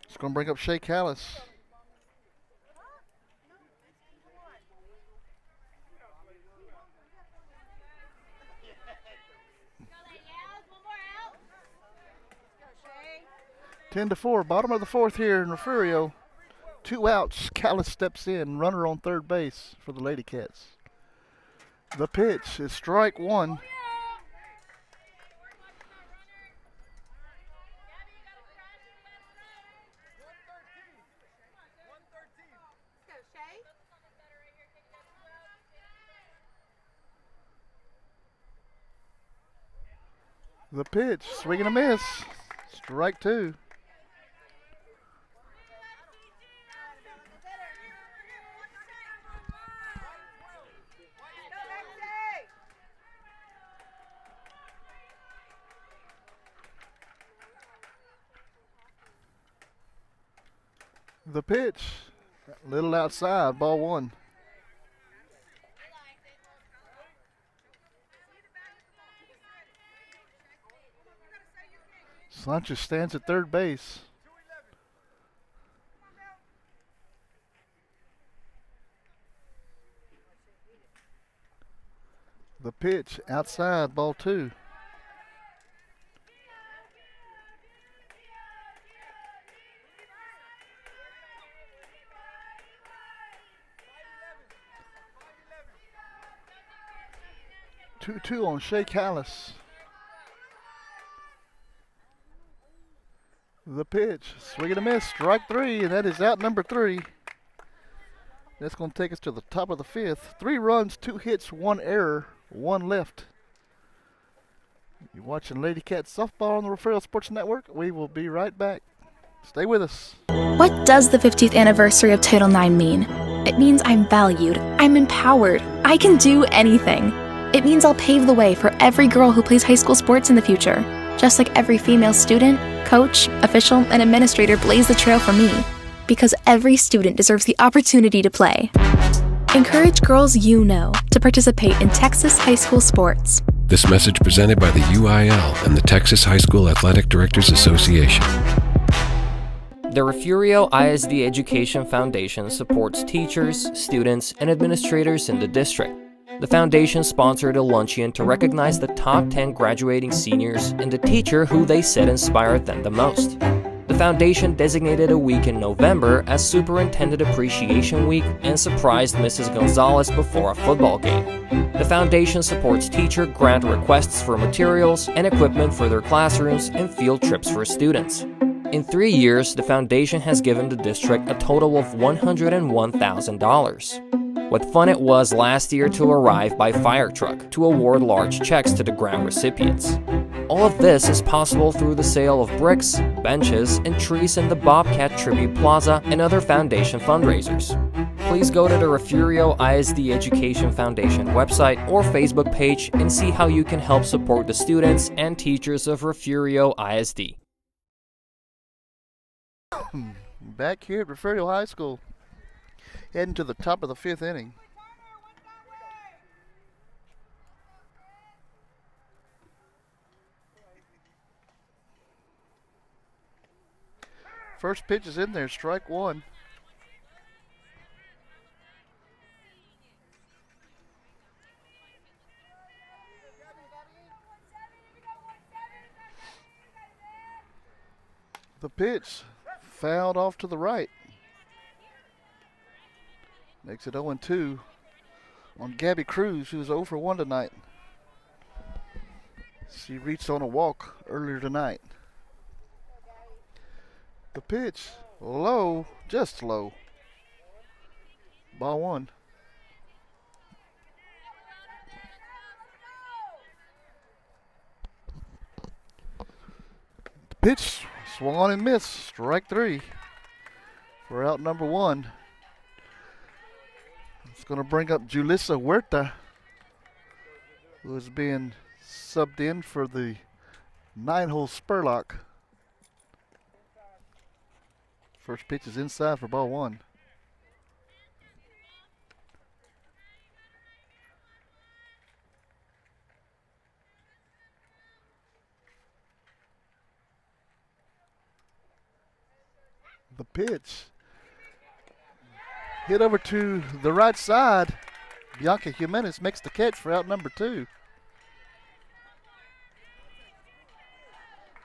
It's going to bring up Shea Callis. Ten to 4, bottom of the fourth here in Refugio. 2 outs. Callis steps in, runner on third base for the Lady Cats. The pitch is strike one. The pitch, swing and a miss. Strike two. The pitch, a little outside, ball one. Sanchez stands at third base. The pitch, outside, ball two. Two on Shea Callis. The pitch, swing and a miss, strike three, and that is out number three. That's going to take us to the top of the fifth. 3 runs, 2 hits, 1 error, 1 left. You're watching Lady Cat Softball on the Refugio Sports Network. We will be right back. Stay with us. What does the 50th anniversary of Title IX mean? It means I'm valued, I'm empowered, I can do anything. It means I'll pave the way for every girl who plays high school sports in the future, just like every female student, coach, official, and administrator blazed the trail for me, because every student deserves the opportunity to play. Encourage girls you know to participate in Texas high school sports. This message presented by the UIL and the Texas High School Athletic Directors Association. The Refugio ISD Education Foundation supports teachers, students, and administrators in the district. The foundation sponsored a luncheon to recognize the top 10 graduating seniors and the teacher who they said inspired them the most. The foundation designated a week in November as Superintendent Appreciation Week and surprised Mrs. Gonzalez before a football game. The foundation supports teacher grant requests for materials and equipment for their classrooms and field trips for students. In 3 years, the foundation has given the district a total of $101,000. What fun it was last year to arrive by fire truck to award large checks to the grant recipients. All of this is possible through the sale of bricks, benches, and trees in the Bobcat Tribute Plaza and other foundation fundraisers. Please go to the Refugio ISD Education Foundation website or Facebook page and see how you can help support the students and teachers of Refugio ISD. Back here at Refugio High School, heading to the top of the 5th inning. First pitch is in there, strike one. The pitch fouled off to the right. Makes it 0-2 on Gabby Cruz, who was 0 for 1 tonight. She reached on a walk earlier tonight. The pitch, low, just low. Ball one. The pitch, swung on and missed, strike three. We're out number one. It's going to bring up Julissa Huerta, who is being subbed in for the 9-hole Spurlock. First pitch is inside for ball one. The pitch hit over to the right side. Bianca Jimenez makes the catch for out number two.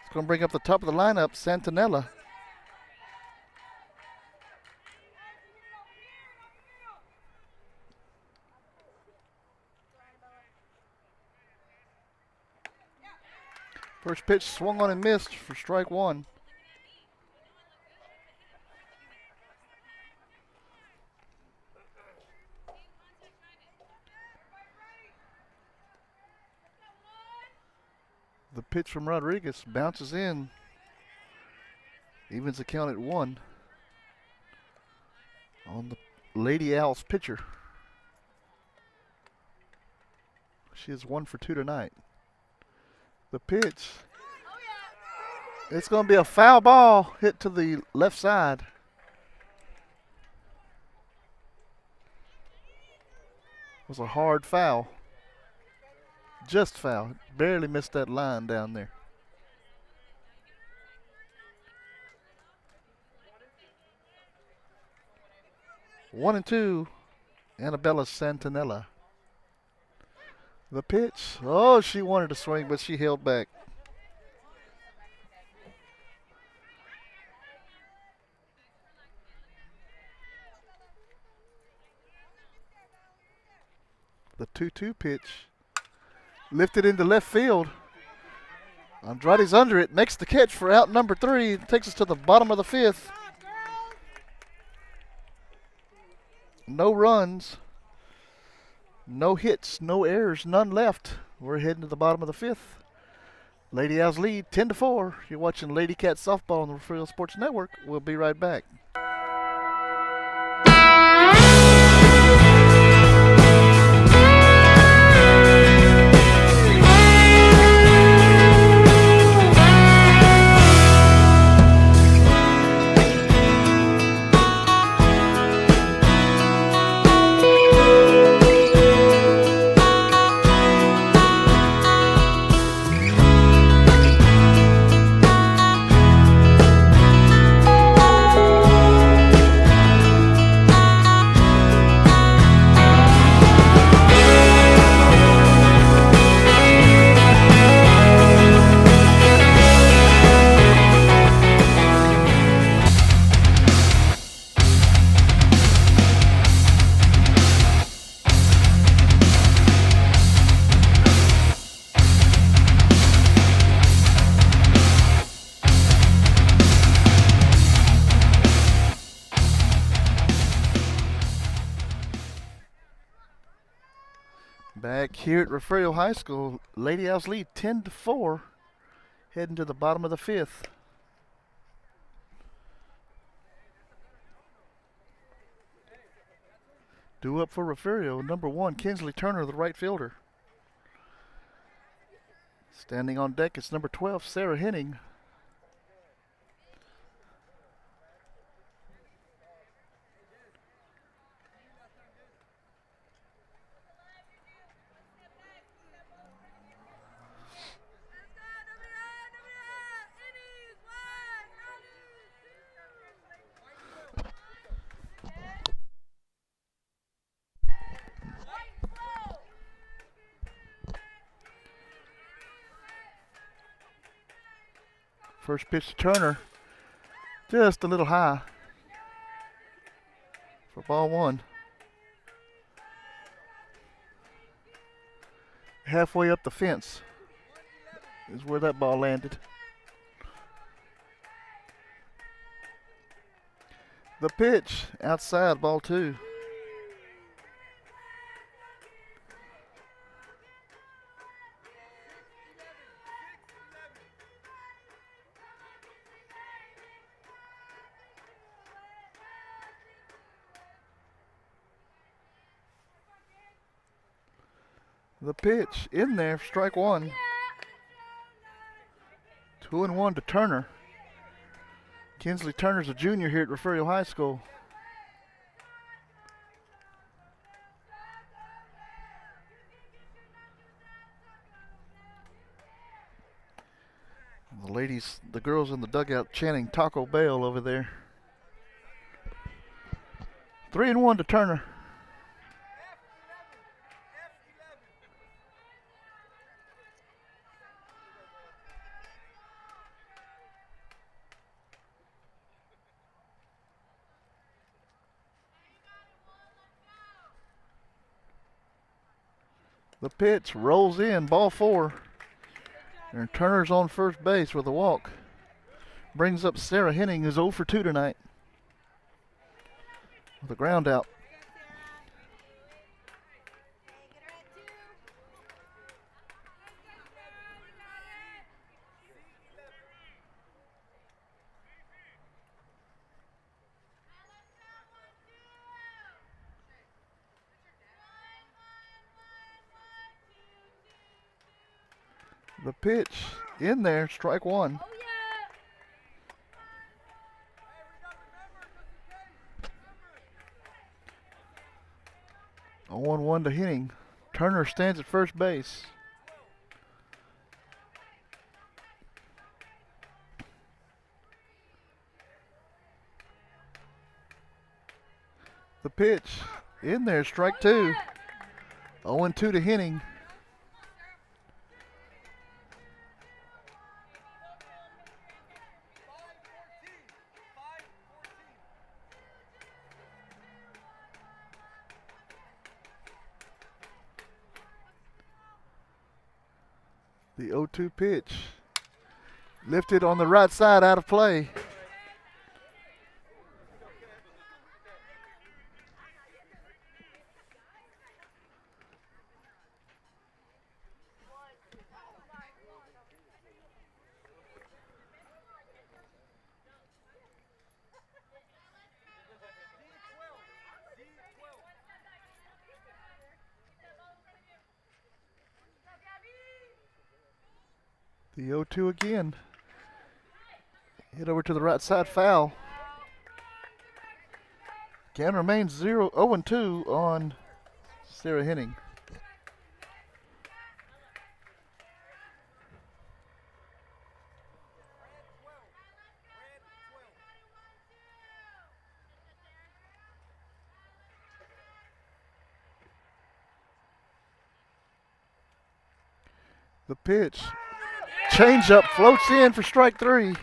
It's going to bring up the top of the lineup, Santanella. First pitch swung on and missed for strike one. The pitch from Rodriguez bounces in. Evens the count at 1 on the Lady Owls pitcher. She is 1 for 2 tonight. The pitch. It's going to be a foul ball hit to the left side. It was a hard foul. Just foul. Barely missed that line down there. One and two, Annabella Santinella. The pitch. Oh, she wanted to swing, but she held back. The 2-2 pitch. Lifted into left field. Andrade's under it. Makes the catch for out number 3. Takes us to the bottom of the 5th. No runs. No hits. No errors. None left. We're heading to the bottom of the 5th. Lady Owls lead 10-4. You're watching Lady Cat Softball on the Refugio Sports Network. We'll be right back. Back here at Refugio High School, Lady Owls lead 10-4, heading to the bottom of the 5th. Due up for Refugio, number 1, Kinsley Turner, the right fielder. Standing on deck is number 12, Sarah Henning. First pitch to Turner, just a little high for ball 1. Halfway up the fence is where that ball landed. The pitch outside, ball 2. The pitch in there, strike 1. 2-1 to Turner. Kinsley Turner's a junior here at Refugio High School. The ladies, the girls in the dugout chanting Taco Bell over there. 3-1 to Turner. The pitch rolls in, ball 4. And Turner's on first base with a walk. Brings up Sarah Henning, who's 0 for 2 tonight. With a ground out. The pitch in there, strike one. Oh, 1-1 to Henning. Turner stands at first base. The pitch in there, strike two. 0-2 to Henning. The 0-2 pitch. Lifted on the right side, out of play. The 0-2 again. Hit over to the right side, foul. Again remains 0-2 on Sarah Henning. The pitch. Changeup floats in for strike three.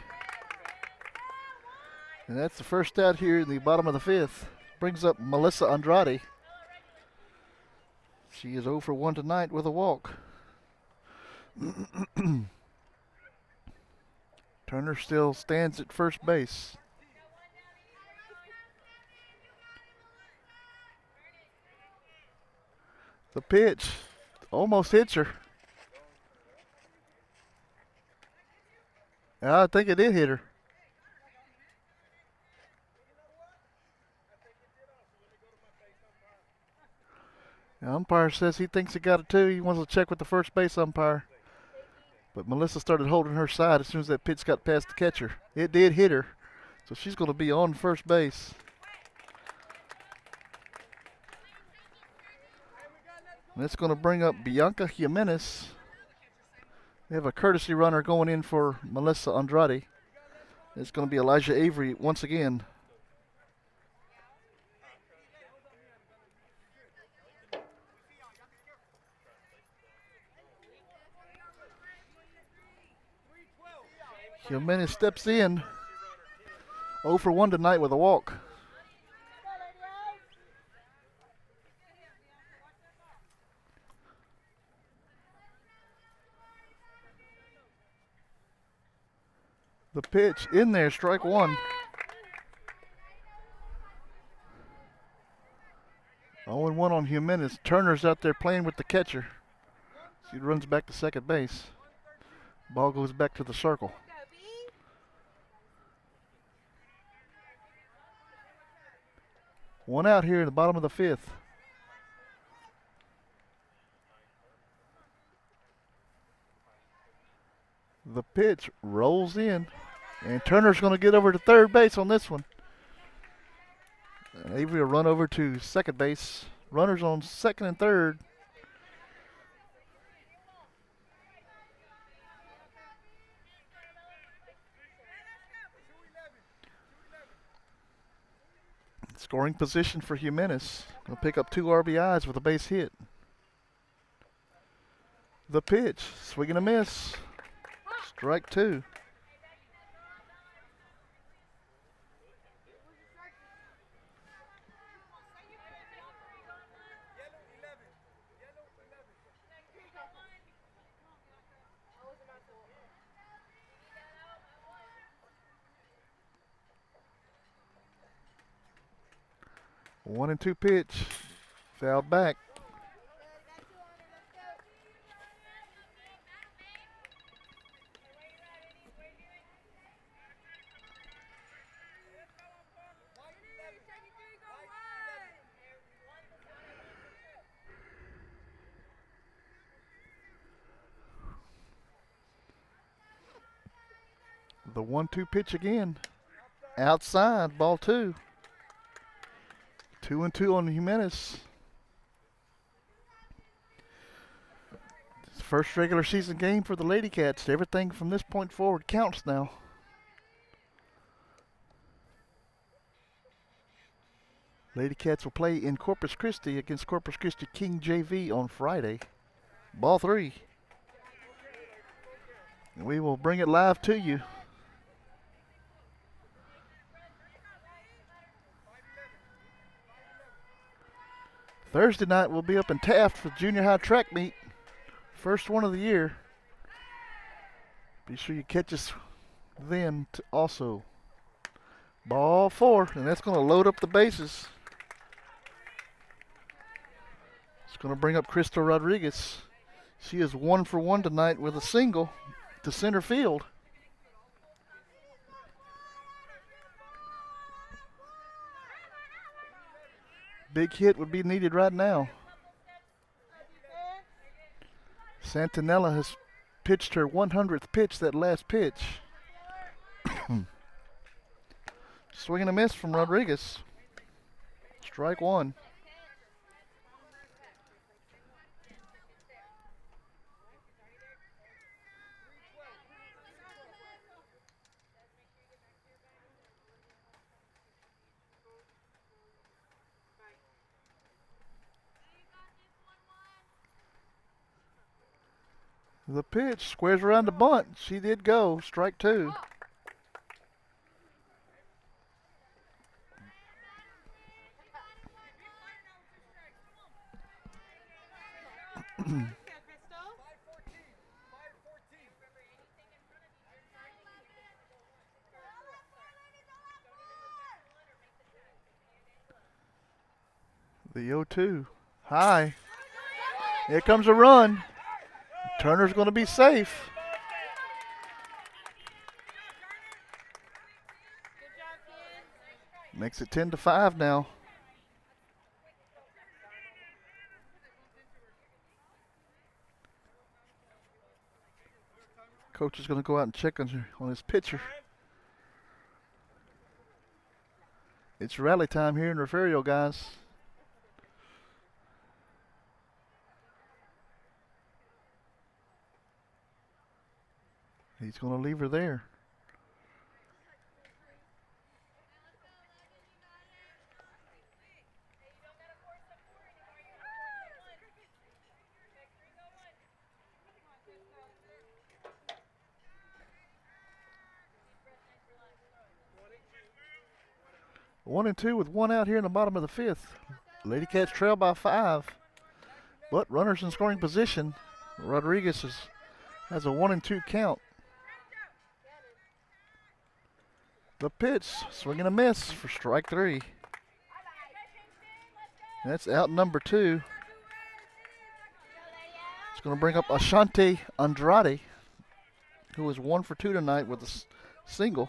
And that's the first out here in the bottom of the fifth. Brings up Melissa Andrade. She is 0 for 1 tonight with a walk. Turner still stands at first base. The pitch almost hits her. I think it did hit her. The umpire says he thinks it got it too. He wants to check with the first base umpire. But Melissa started holding her side as soon as that pitch got past the catcher. It did hit her. So she's going to be on first base. And it's going to bring up Bianca Jimenez. We have a courtesy runner going in for Melissa Andrade. It's going to be Elijah Avery once again. Jimenez steps in. 0 for 1 tonight with a walk. The pitch in there, strike one. 0-1 on Jimenez. Turner's out there playing with the catcher. She runs back to second base. Ball goes back to the circle. One out here in the bottom of the fifth. The pitch rolls in, and Turner's going to get over to third base on this one. And Avery will run over to second base. Runners on second and third. Scoring position for Jimenez. Going to pick up 2 RBIs with a base hit. The pitch, swing and a miss. Strike two. 1-2 pitch. Fouled back. The 1-2 pitch again. Outside, ball 2. 2-2 on Jimenez. First regular season game for the Lady Cats. Everything from this point forward counts now. Lady Cats will play in Corpus Christi against Corpus Christi King JV on Friday. Ball 3. And we will bring it live to you. Thursday night we'll be up in Taft for junior high track meet. First one of the year. Be sure you catch us then also. Ball 4, and that's going to load up the bases. It's going to bring up Crystal Rodriguez. She is 1 for 1 tonight with a single to center field. Big hit would be needed right now. Santinella has pitched her 100th pitch, that last pitch. Swing and a miss from Rodriguez. Strike 1. The pitch squares around the bunt. She did go. Strike 2. The 0-2. High. Here comes a run. Turner's going to be safe. Makes it 10-5 now. Coach is going to go out and check on his pitcher. It's rally time here in Refugio, guys. He's going to leave her there. One and two with one out here in the bottom of the 5th. Lady Cats trail by 5, but runners in scoring position. Rodriguez has a 1-2 count. The pitch, swing and a miss for strike 3. That's out number 2. It's going to bring up Ashante Andrade, who is 1 for 2 tonight with a single.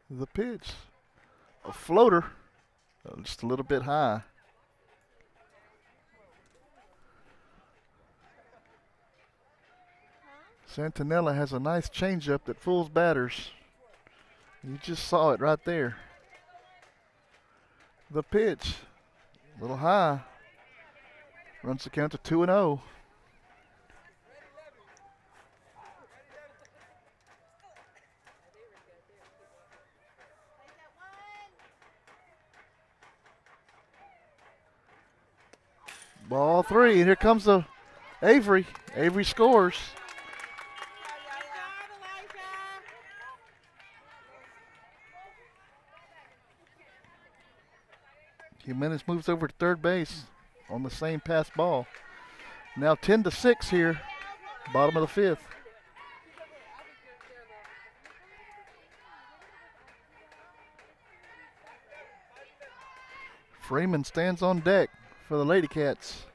The pitch, a floater, just a little bit high. Santinella has a nice changeup that fools batters. You just saw it right there. The pitch, a little high, runs the count to 2-0. Ball 3, and here comes the Avery. Avery scores. Jimenez moves over to third base on the same pass ball. Now 10-6 here, bottom of the 5th. Freeman stands on deck for the Lady Cats.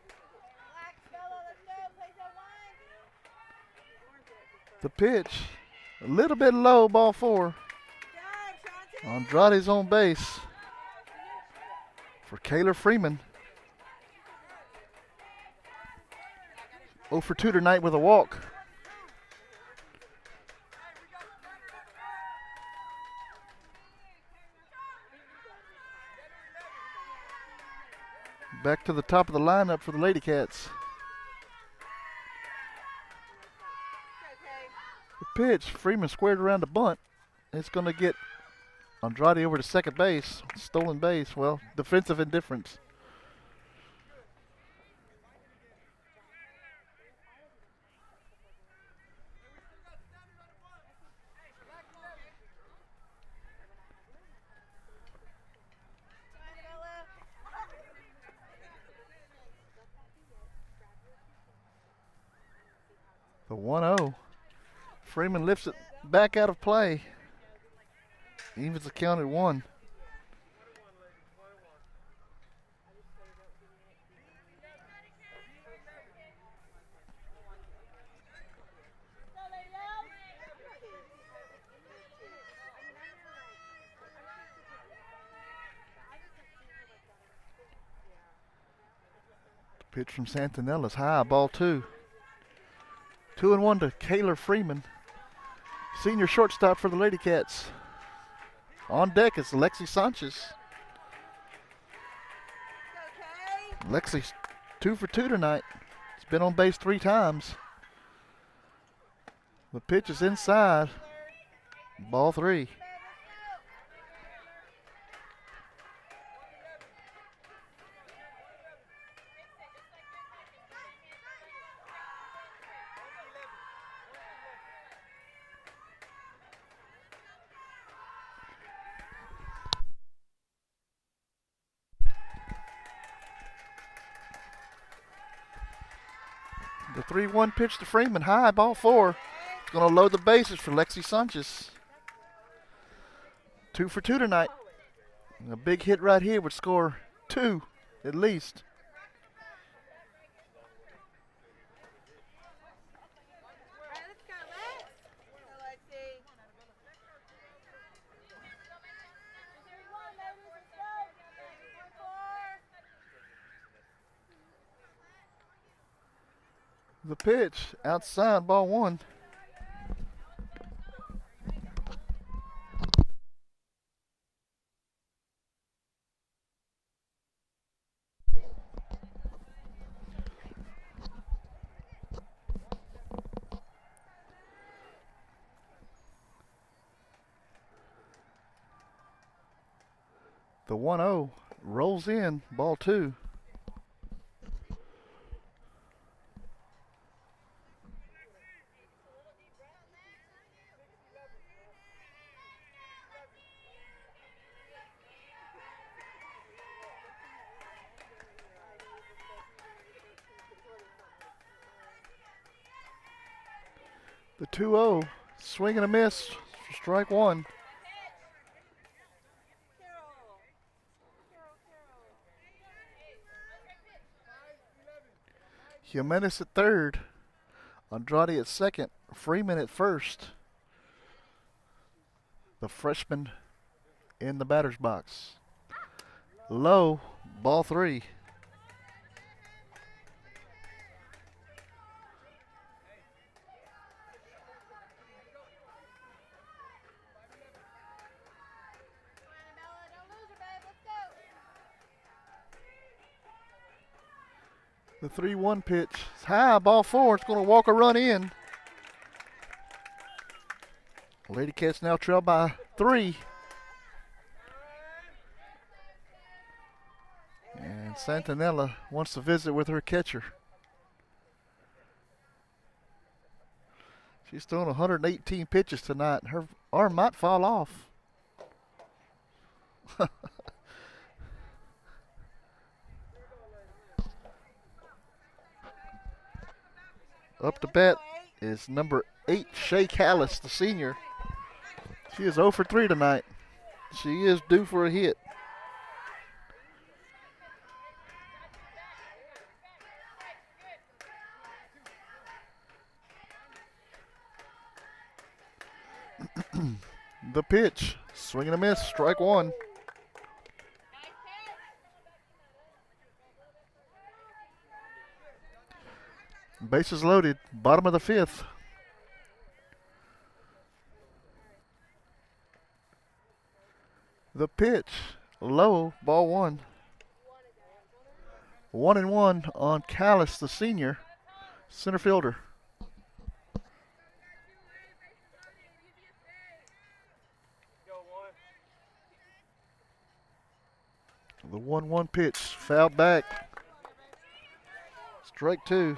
The pitch, a little bit low, ball 4. Andrade's on base for Kayla Freeman. 0 for 2 tonight with a walk. Back to the top of the lineup for the Lady Cats. The pitch, Freeman squared around the bunt. It's going to get Andrade over to second base. Stolen base. Well, defensive indifference. The 1-0. Freeman lifts it back out of play. Evens the count at 1. The pitch from Santanella's high, ball 2. 2-1 to Kayla Freeman, senior shortstop for the Lady Cats. On deck is Lexi Sanchez. Lexi's 2 for 2 tonight. She's been on base 3 times. The pitch is inside. Ball 3. The 3-1 pitch to Freeman, high, ball 4. It's going to load the bases for Lexi Sanchez. 2 for 2 tonight. A big hit right here would score 2 at least. The pitch outside, ball 1. The 1-0 rolls in, ball 2. The 2-0, swing and a miss for strike 1. Jimenez at third, Andrade at second, Freeman at first. The freshman in the batter's box. Low, ball 3. The 3-1 pitch is high, ball 4. It's going to walk a run in. Lady Cats now trail by 3. And Santanella wants to visit with her catcher. She's thrown 118 pitches tonight. Her arm might fall off. Up to bat is number 8, Shay Callis, the senior. She is 0 for 3 tonight. She is due for a hit. The pitch. Swing and a miss. Strike one. Bases loaded. Bottom of the fifth. The pitch. Low. Ball one. 1-1 on Callis, the senior center fielder. The 1-1 pitch. Fouled back. Strike two.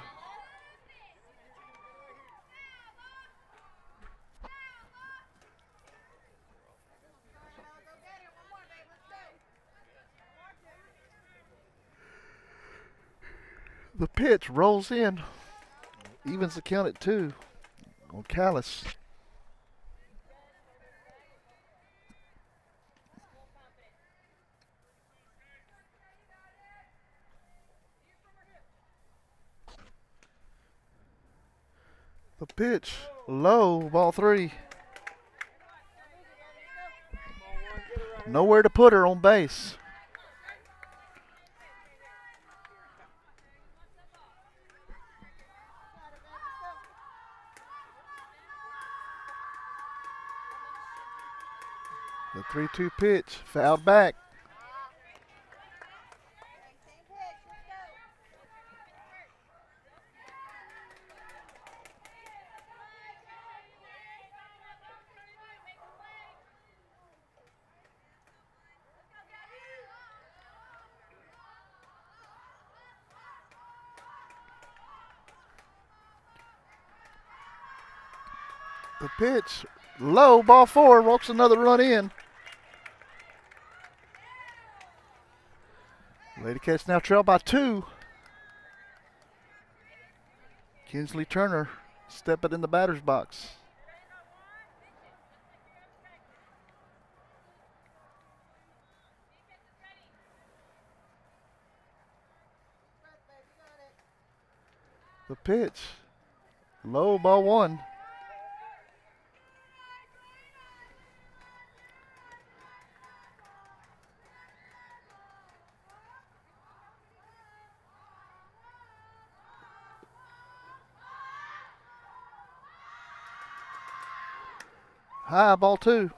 The pitch rolls in. Evens the count at 2 on Callis. The pitch low, ball 3. Nowhere to put her on base. The 3-2 pitch, fouled back. The pitch, low, ball 4, walks another run in. Lady Cats now trail by 2. Kinsley Turner stepping in the batter's box. The pitch, low, ball 1. High, ball 2.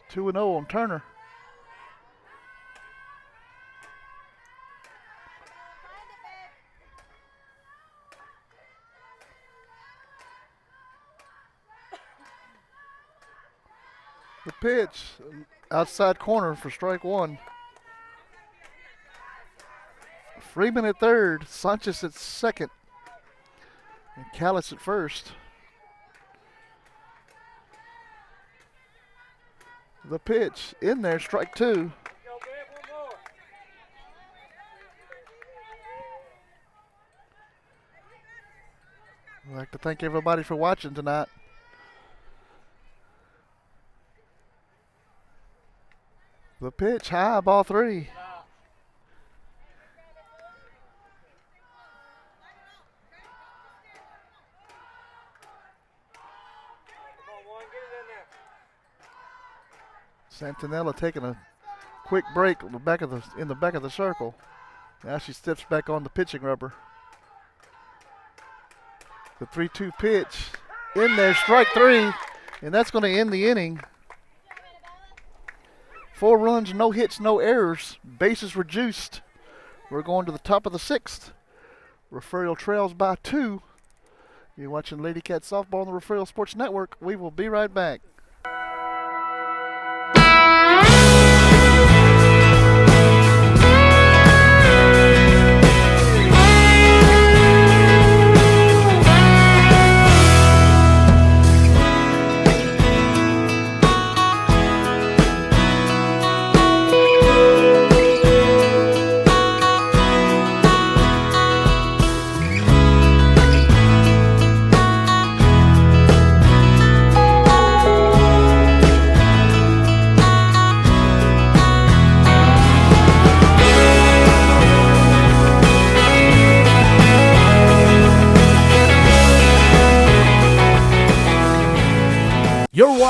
Two and 0 on Turner. The pitch, outside corner for strike 1. Freeman at third, Sanchez at second, and Callis at first. The pitch in there, strike 2. I'd like to thank everybody for watching tonight. The pitch, high, ball 3. Santinella taking a quick break in the back of the circle. Now she steps back on the pitching rubber. The 3-2 pitch in there, strike 3, and that's going to end the inning. 4 runs, no hits, no errors. Bases reduced. We're going to the top of the 6th. Refugio trails by 2. You're watching Lady Cat Softball on the Refugio Sports Network. We will be right back.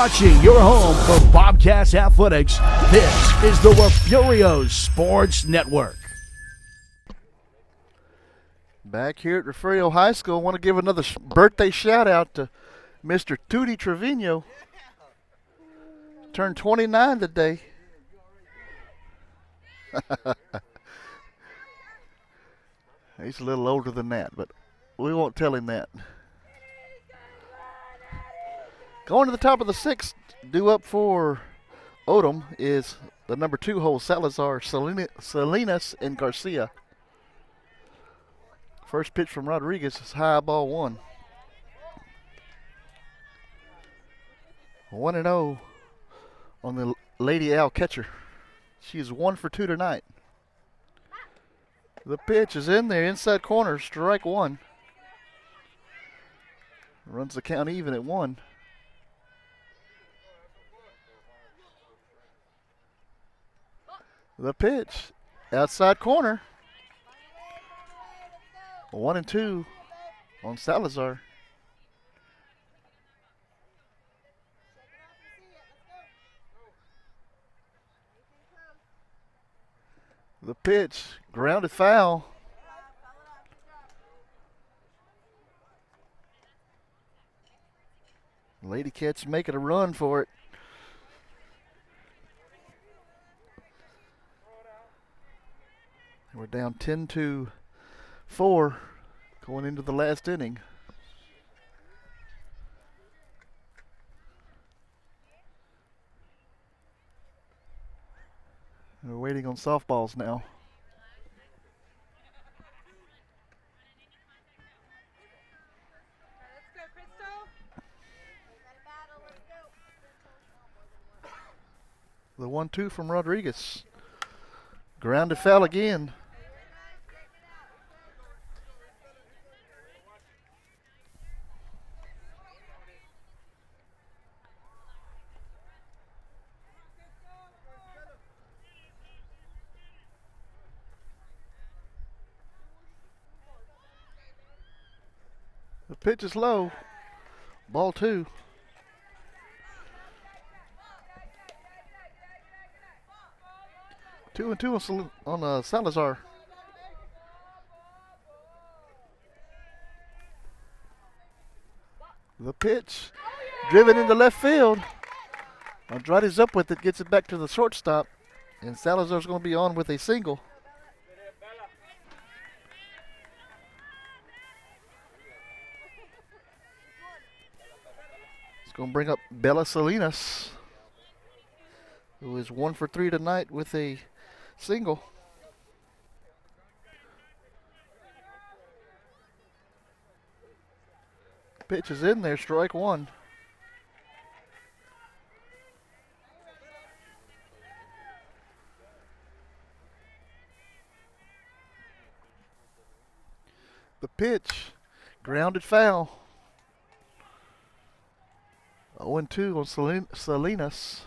watching your home for Bobcats athletics. This is the Refugio Sports Network. Back here at Refugio High School, I want to give another birthday shout out to Mr. Tootie Trevino. Turned 29 today. He's a little older than that, but we won't tell him that. Going to the top of the sixth, due up for Odem is the number 2 hole, Salazar, Salinas, and Garcia. First pitch from Rodriguez is high, ball 1. 1-0 on the Lady Owl catcher. She is 1 for 2 tonight. The pitch is in there, inside corner, strike 1. Runs the count even at 1. The pitch, outside corner. 1-2 on Salazar. The pitch, grounded foul. Lady Cats making a run for it. We're down 10-4 going into the last inning. We're waiting on softballs now. The 1-2 from Rodriguez. Grounded foul again. The pitch is low. Ball 2. Two and two on Salazar. The pitch, driven into left field. Andrade's up with it, gets it back to the shortstop, and Salazar's going to be on with a single. It's going to bring up Bella Salinas, who is 1 for 3 tonight with a single. Pitch is in there, strike 1. The pitch, grounded foul. 0-2 on Salinas.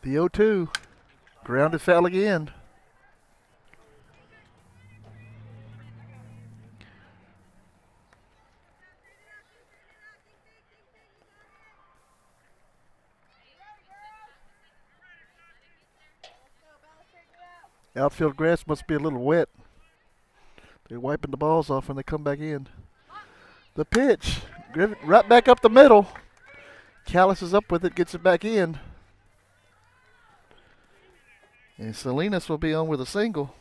The 0-2, grounded foul again. Outfield grass must be a little wet. They're wiping the balls off when they come back in. The pitch, right back up the middle. Callis is up with it, gets it back in. And Salinas will be on with a single.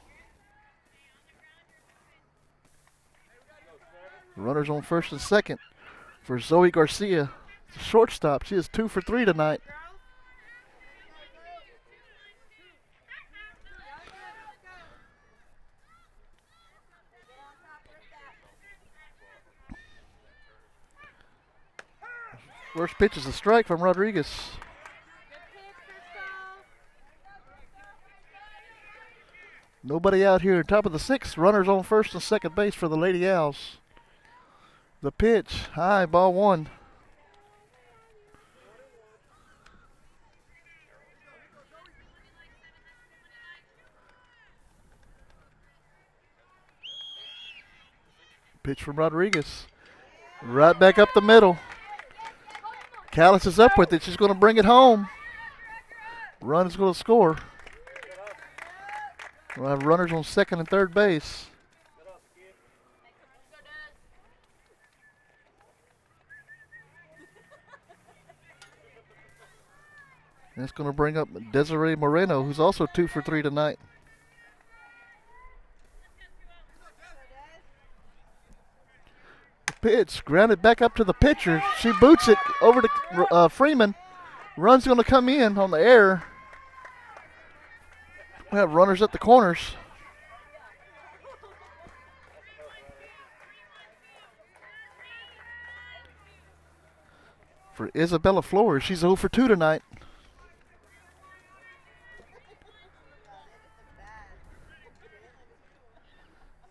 Runners on first and second for Zoe Garcia. Shortstop, she is 2 for 3 tonight. First pitch is a strike from Rodriguez. Nobody out here. Top of the 6th. Runners on first and second base for the Lady Owls. The pitch, high, ball one. Pitch from Rodriguez. Right back up the middle. Callis is up with it. She's going to bring it home. Run is going to score. We'll have runners on second and third base. And it's going to bring up Desiree Moreno, who's also 2 for 3 tonight. The pitch, grounded back up to the pitcher. She boots it over to Freeman. Run's going to come in on the air. We have runners at the corners. For Isabella Flores, she's 0 for 2 tonight.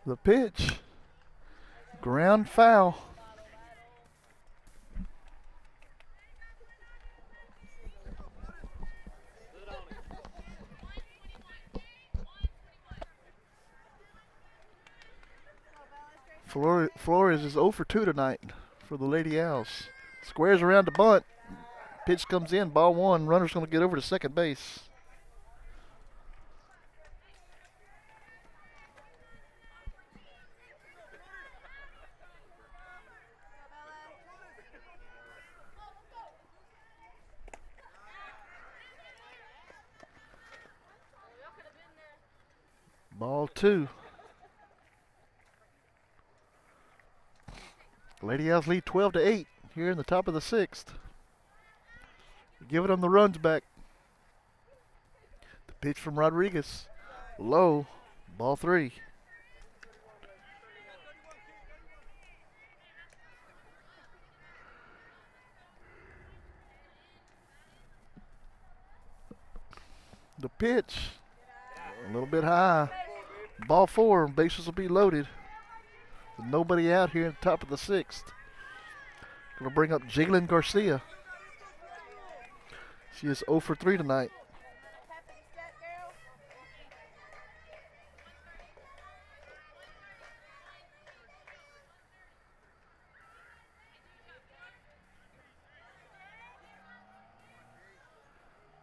The pitch, ground foul. Flores is 0 for 2 tonight for the Lady Owls. Squares around the bunt. Pitch comes in, ball one. Runner's going to get over to second base. Ball two. Lady Owls lead 12-8 here in the top of the sixth. Giving them the runs back. The pitch from Rodriguez. Low. Ball three. The pitch. A little bit high. Ball four. Bases will be loaded. With nobody out here at the top of the sixth. Going to bring up Jalen Garcia. She is 0 for 3 tonight.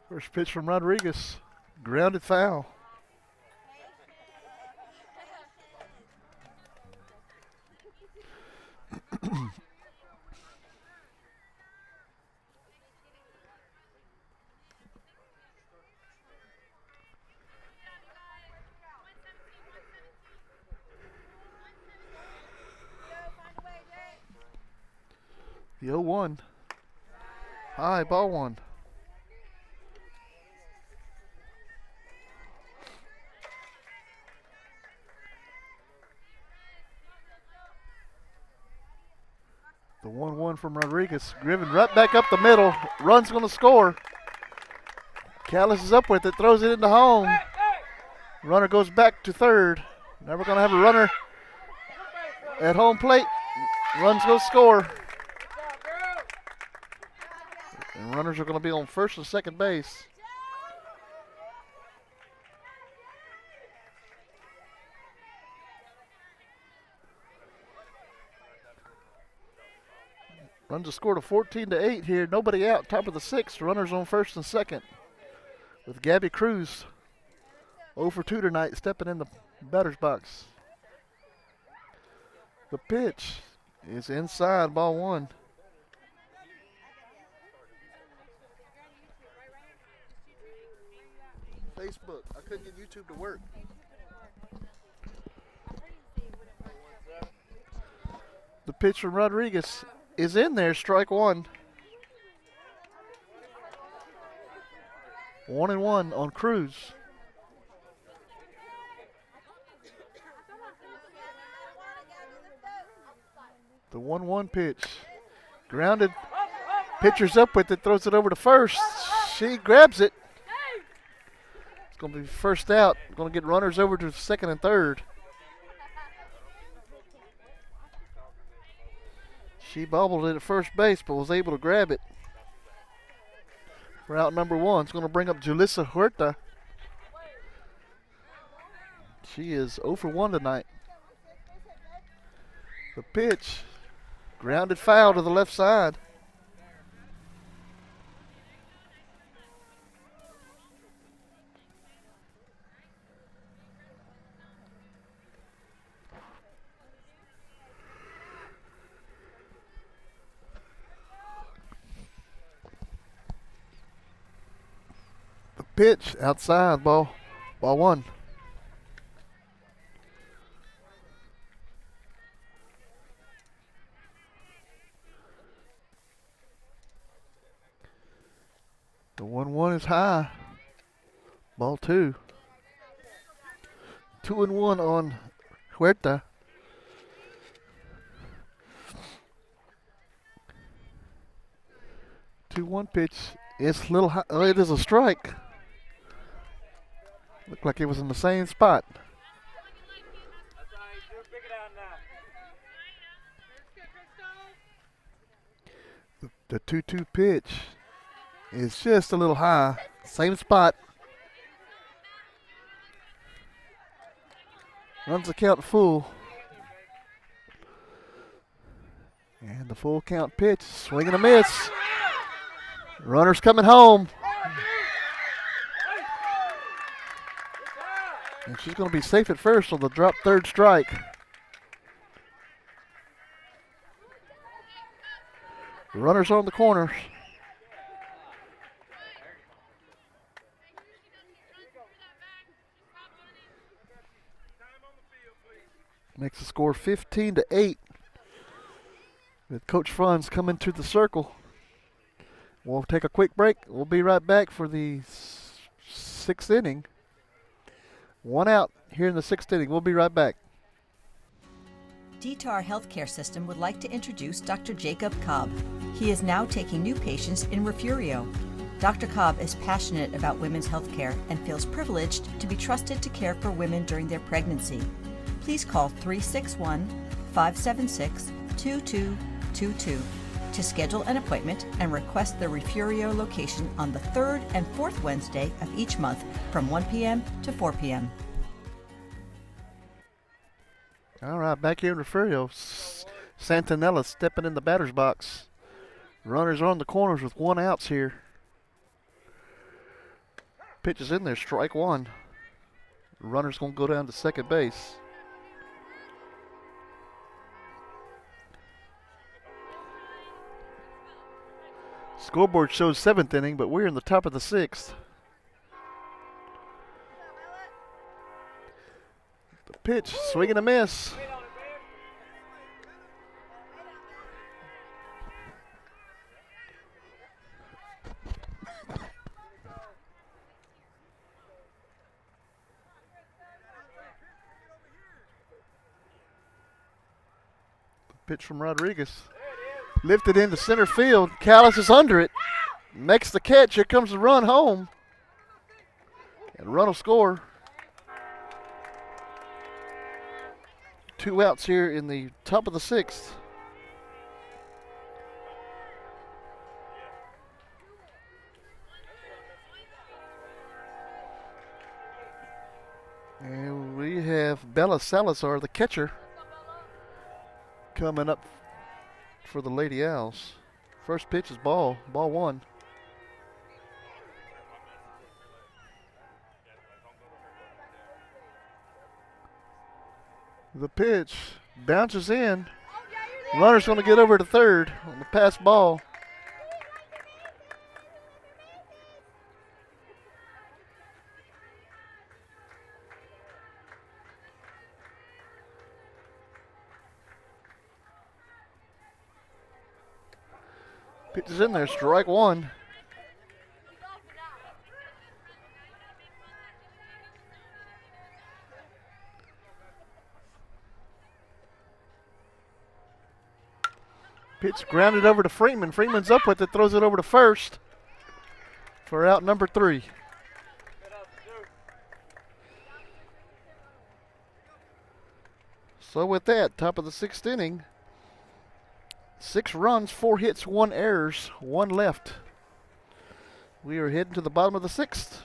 First pitch from Rodriguez. Grounded foul. The 0-1. High, ball one. The 1-1 from Rodriguez. Driven right back up the middle. Run's going to score. Callis is up with it. Throws it into home. Runner goes back to third. Now we're going to have a runner at home plate. Run's going to score. And runners are going to be on first and second base. Runs a score to 14-8 here. Nobody out. Top of the sixth. Runners on first and second. With Gabby Cruz 0 for 2 tonight, stepping in the batter's box. The pitch is inside, ball one. Facebook. I couldn't get YouTube to work. The pitch from Rodriguez is in there, strike one. 1-1 on Cruz. The 1-1 pitch. Grounded. Pitcher's up with it, throws it over to first. She grabs it. It's going to be first out. Going to get runners over to second and third. She bobbled it at first base, but was able to grab it. For out number 1, it's going to bring up Julissa Huerta. She is 0 for 1 tonight. The pitch, grounded foul to the left side. The pitch outside, ball 1. The 1-1 is high. Ball 2. 2-1 on Huerta. Two 1 pitch. It's a little high. Oh, it is a strike. Looked like it was in the same spot. The 2-2 pitch is just a little high. Same spot. Runs the count full. And the full count pitch. Swing and a miss. Runner's coming home. And she's going to be safe at first on the drop third strike. Runners on the corners. Makes the score 15-8. With Coach Franz coming to the circle. We'll take a quick break. We'll be right back for the 6th inning. 1 out here in the 6th inning. We'll be right back. DTAR Healthcare System would like to introduce Dr. Jacob Cobb. He is now taking new patients in Refugio. Dr. Cobb is passionate about women's healthcare and feels privileged to be trusted to care for women during their pregnancy. Please call 361-576-2222 to schedule an appointment and request the Refugio location on the 3rd and 4th Wednesday of each month from 1 p.m. to 4 p.m. All right, back here in Refugio. Santanella stepping in the batter's box. Runners on the corners with 1 out here. Pitch is in there, strike 1. Runner's going to go down to second base. Scoreboard shows 7th inning, but we're in the top of the 6th. The pitch, swing and a miss. Pitch from Rodriguez. Lifted into center field. Callis is under it. Makes the catch. Here comes the run home. And run will score. 2 outs here in the top of the 6th. And we have Bella Salazar, the catcher, coming up for the Lady Owls. First pitch is ball 1. The pitch bounces in. Runner's going to get over to third on the pass ball. Pitch is in there, strike 1. Pitch grounded over to Freeman. Freeman's up with it, throws it over to first for out number 3. So with that, top of the 6th inning, 6 runs, 4 hits, 1 errors, 1 left. We are heading to the bottom of the 6th.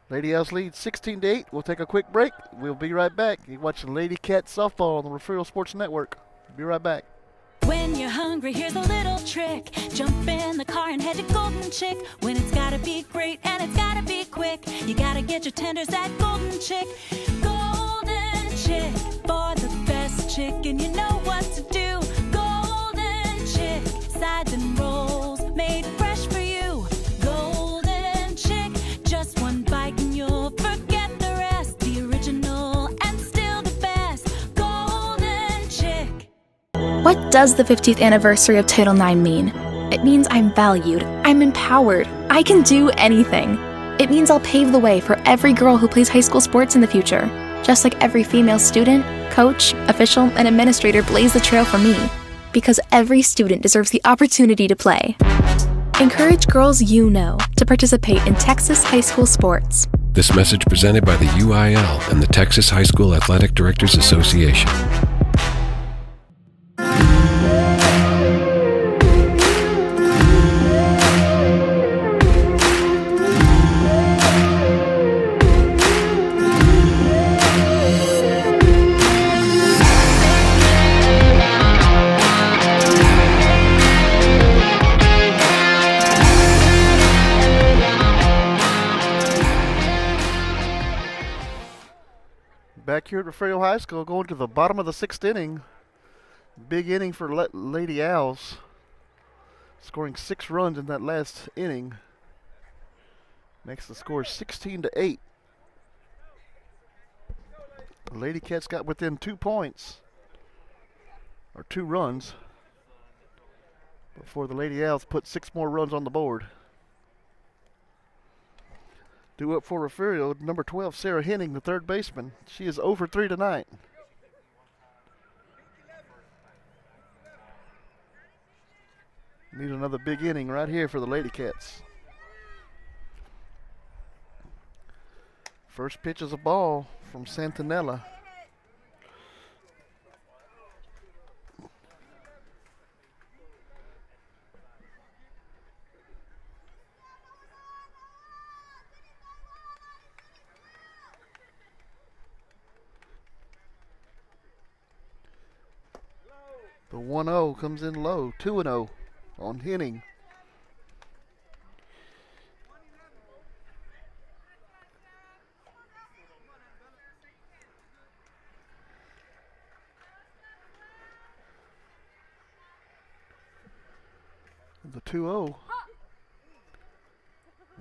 Lady Owls lead 16-8. We'll take a quick break. We'll be right back. You're watching Lady Cat Softball on the Refugio Sports Network. Be right back. When you're hungry, here's a little trick. Jump in the car and head to Golden Chick. When it's gotta be great and it's gotta be quick, you gotta get your tenders at Golden Chick. Golden Chick, for the best chicken, you know what to do. Golden Chick, sides and rolls, made fresh for you. Golden Chick, just one bite and you'll forget the rest. The original and still the best. Golden Chick. What does the 50th anniversary of Title IX mean? It means I'm valued, I'm empowered, I can do anything. It means I'll pave the way for every girl who plays high school sports in the future, just like every female student, coach, official, and administrator blaze the trail for me, because every student deserves the opportunity to play. Encourage girls you know to participate in Texas high school sports. This message presented by the UIL and the Texas High School Athletic Directors Association. Back here at Refugio High School, going to the bottom of the 6th inning. Big inning for Lady Owls. Scoring 6 runs in that last inning. Makes the score 16-8. The Lady Cats got within 2 points. Or 2 runs. Before the Lady Owls put 6 more runs on the board. Due up for Refugio, number 12, Sarah Henning, the third baseman. She is 0 for 3 tonight. Need another big inning right here for the Lady Cats. First pitch is a ball from Santinella. The 1-0 comes in low, 2-0 on Henning. The 2-0.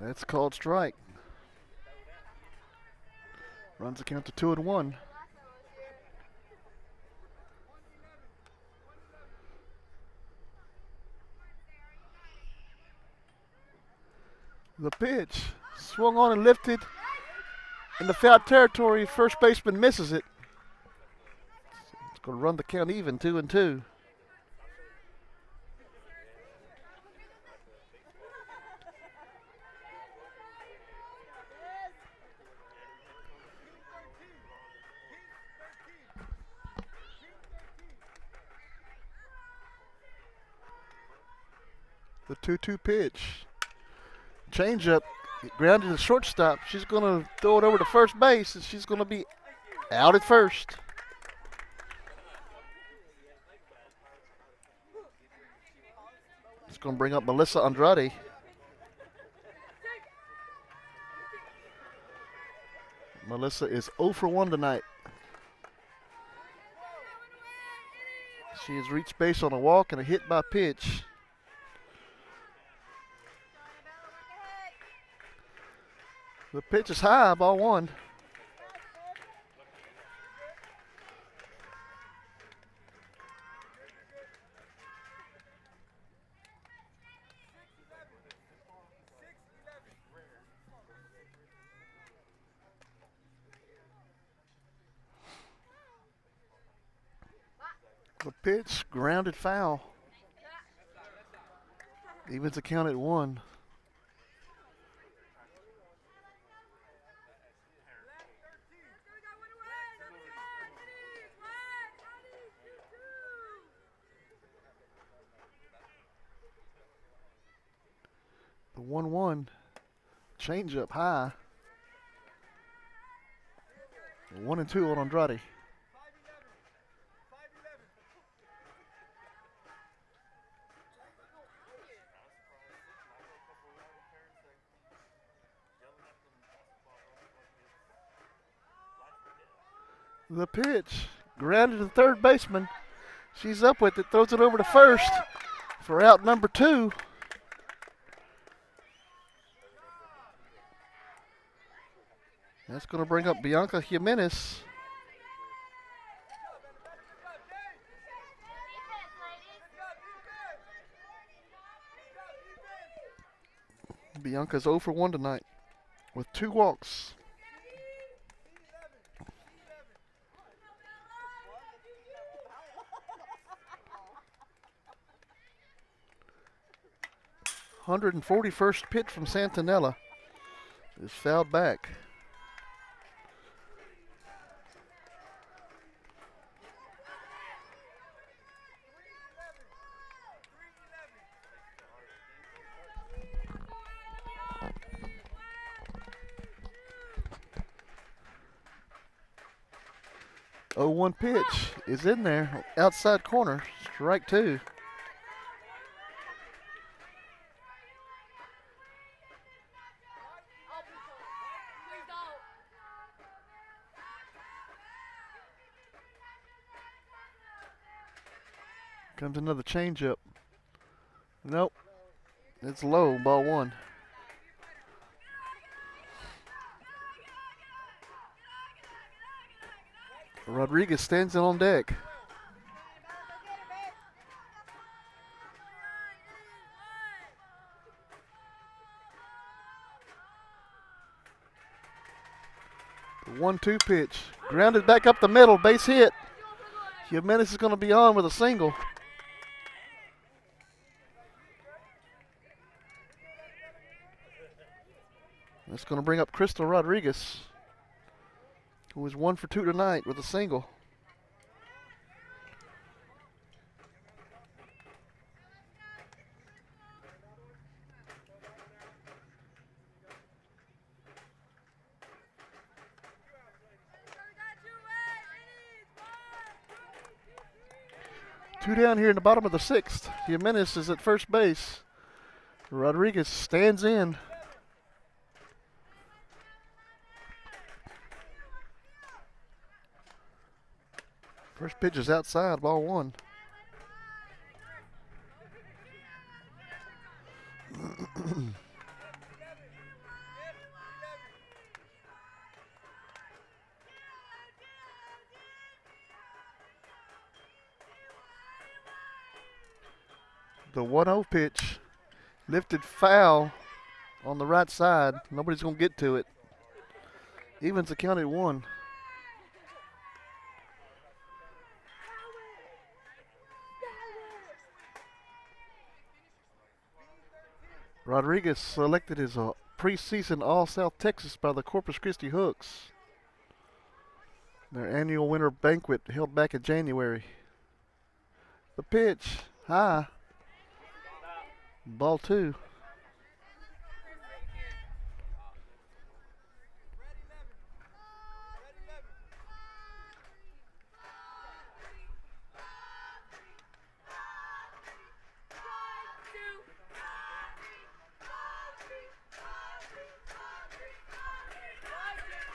That's called strike. Runs the count to 2-1. The pitch swung on and lifted in the foul territory. First baseman misses it. It's going to run the count even, 2-2. The 2-2 pitch. Changeup, grounded to shortstop. She's going to throw it over to first base, and she's going to be out at first. It's going to bring up Melissa Andrade. Melissa is 0 for 1 tonight. She has reached base on a walk and a hit by pitch. The pitch is high, ball 1. The pitch, grounded foul. Evens the count at 1. 1-1. Change up high. 1-2 on Andrade. The pitch. Grounded to the third baseman. She's up with it. Throws it over to first for out number 2. That's going to bring up Bianca Jimenez. Bianca's 0 for 1 tonight with 2 walks. "141st pitch from Santanella is fouled back. Oh, 1 pitch is in there, outside corner, strike 2. Comes another changeup. Nope. It's low, ball 1. Rodriguez stands in on deck. The 1-2 pitch. Grounded back up the middle, base hit. Jimenez is going to be on with a single. That's going to bring up Crystal Rodriguez, who is 1 for 2 tonight with a single. Two down here in the bottom of the 6th. Jimenez is at first base. Rodriguez stands in. First pitch is outside, ball 1. The 1-0 pitch, lifted foul on the right side. Nobody's going to get to it. Evens the count at 1. Rodriguez selected as a preseason All-South Texas by the Corpus Christi Hooks. Their annual winter banquet held back in January. The pitch, high. Ball 2.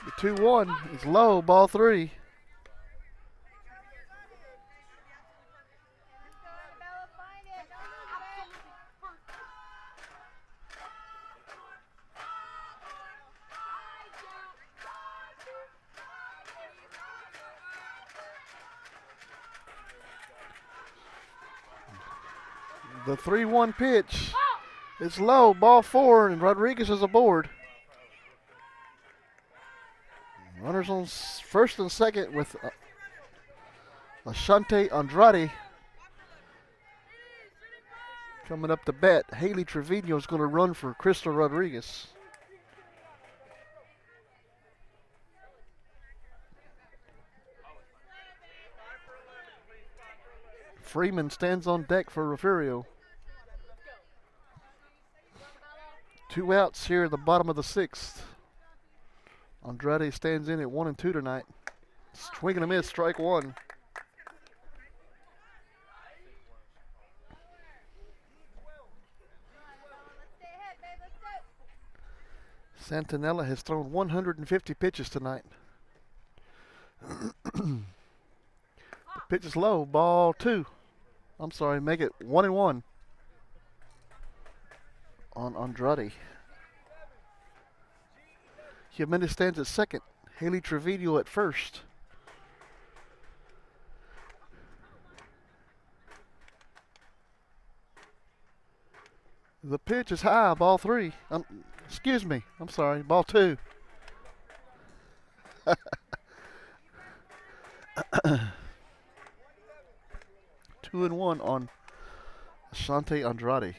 The 2-1 is low, ball 3. The 3-1 pitch is low, ball 4, and Rodriguez is aboard. Runners on first and second with Ashante Andrade coming up to bat. Haley Trevino is going to run for Crystal Rodriguez. Freeman stands on deck for Refugio. 2 outs here at the bottom of the 6th. Andrade stands in at 1-2 tonight. Swing and a miss, strike one. Santanella has thrown 150 pitches tonight. The pitch is low, ball 2. I'm sorry, make it 1-1 on Andrade. Jimenez stands at second. Haley Trevino at first. The pitch is high, ball 3. Excuse me, I'm sorry, ball 2. 2-1 on Ashante Andrade.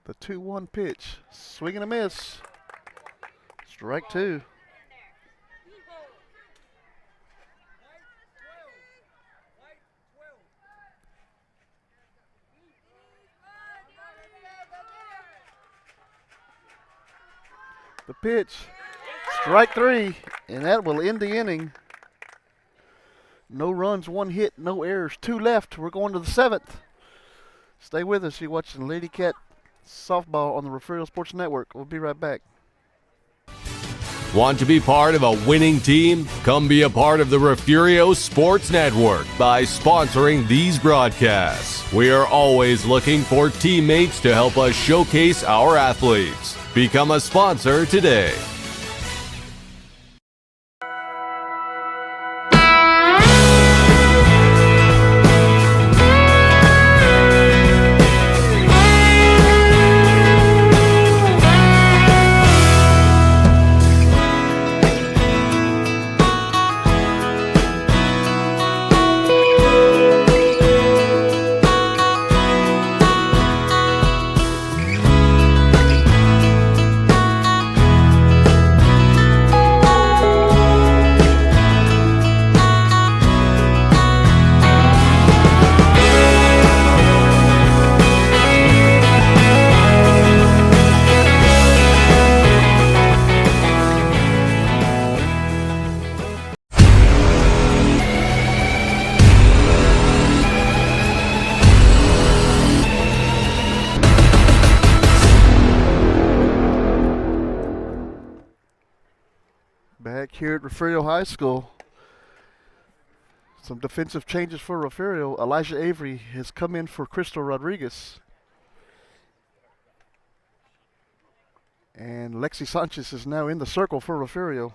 The 2-1 pitch, swing and a miss. Strike 2. The pitch, strike 3, and that will end the inning. No runs, 1 hit, no errors, 2 left. We're going to the 7th. Stay with us. You're watching Lady Cat Softball on the Refugio Sports Network. We'll be right back. Want to be part of a winning team? Come be a part of the Refugio Sports Network by sponsoring these broadcasts. We are always looking for teammates to help us showcase our athletes. Become a sponsor today. Back here at Refugio High School. Some defensive changes for Refugio. Elijah Avery has come in for Crystal Rodriguez. And Lexi Sanchez is now in the circle for Refugio.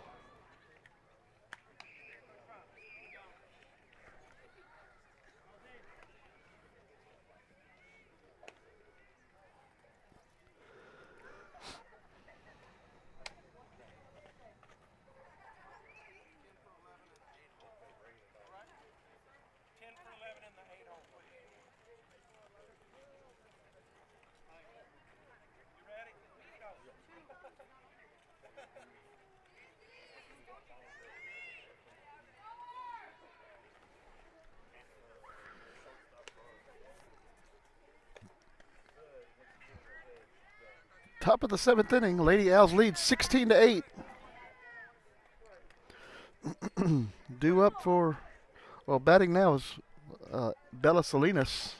Top of the 7th inning, Lady Owls lead 16-8. Due up for, well, batting now is Bella Salinas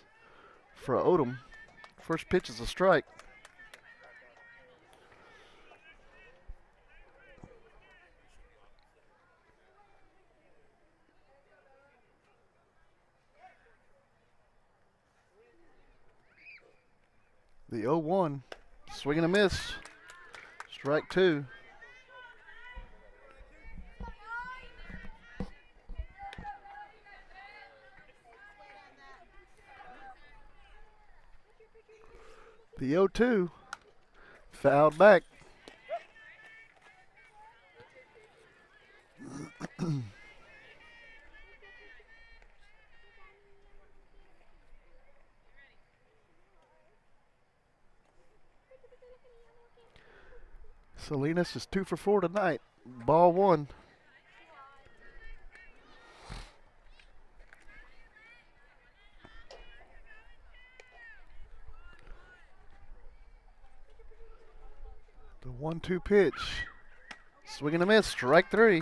for Odem. First pitch is a strike. The 0-1. Swing and a miss. Strike 2. The 0-2. Fouled back. Salinas is 2 for 4 tonight. Ball 1. The 1-2 pitch. Swing and a miss, strike 3.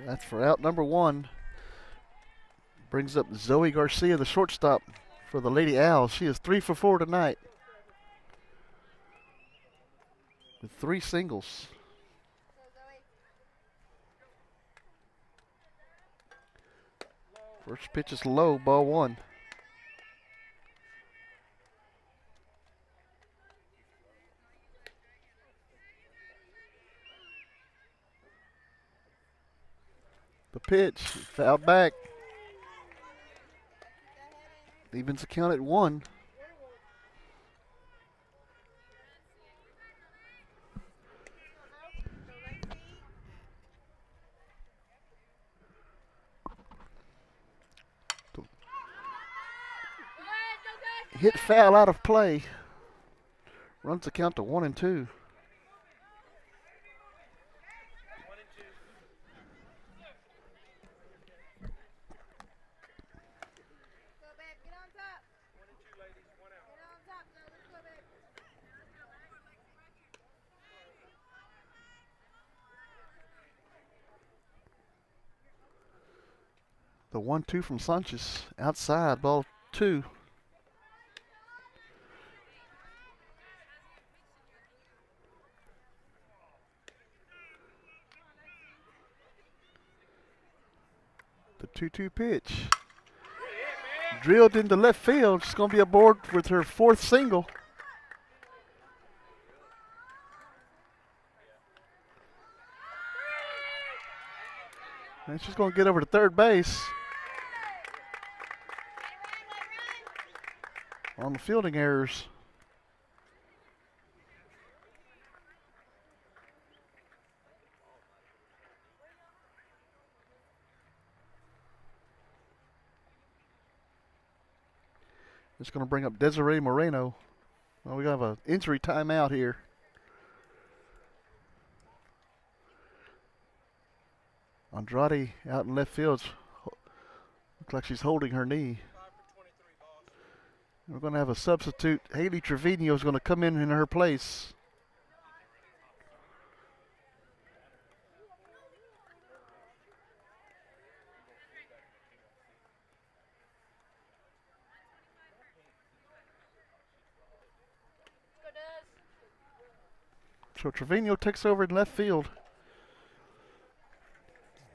That's for out number 1. Brings up Zoe Garcia, the shortstop for the Lady Owls. She is 3 for 4 tonight with 3 singles. First pitch is low, ball 1. The pitch, fouled back. Evens the count at 1. Hit foul out of play. Runs the count to 1 and 2. The 1-2 from Sanchez outside, ball 2. The 2-2 pitch. Drilled into left field. She's going to be aboard with her 4th single. And she's going to get over to third base. On the fielding errors. It's going to bring up Desiree Moreno. Well, we have an injury timeout here. Andrade out in left field. Looks like she's holding her knee. We're going to have a substitute. Haley Trevino is going to come in her place. So Trevino takes over in left field.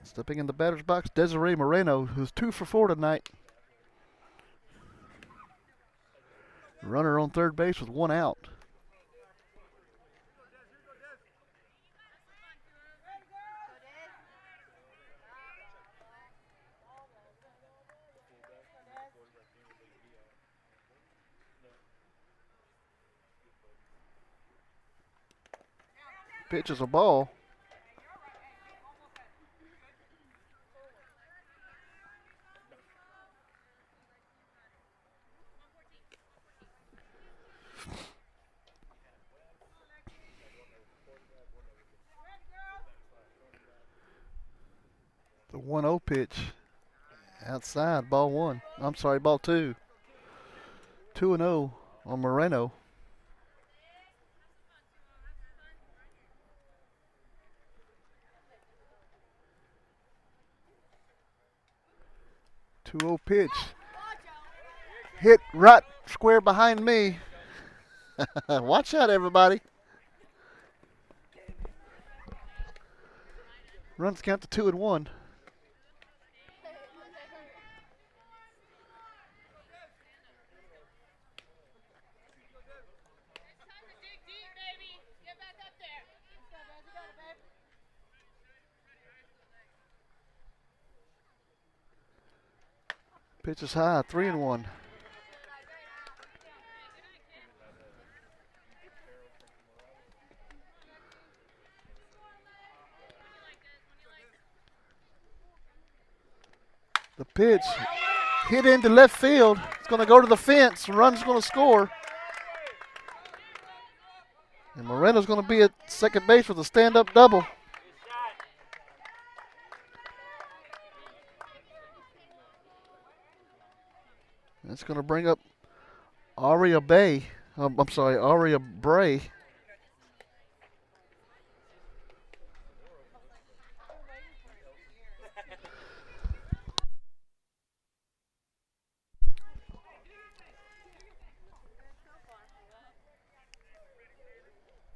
Stepping in the batter's box, Desiree Moreno, who's 2 for 4 tonight. Runner on third base with 1 out. Pitch is a ball. The 1-0 pitch. Outside, ball 1. I'm sorry, ball 2. 2-0 on Moreno. Pitch. Hit right square behind me. Watch out, everybody. Runs count to 2 and 1. Pitch is high, 3 and 1. The pitch hit into left field. It's going to go to the fence. Run's going to score. And Moreno's going to be at second base with a stand-up double. That's going to bring up Aria Bay, I'm sorry, Aria Bray.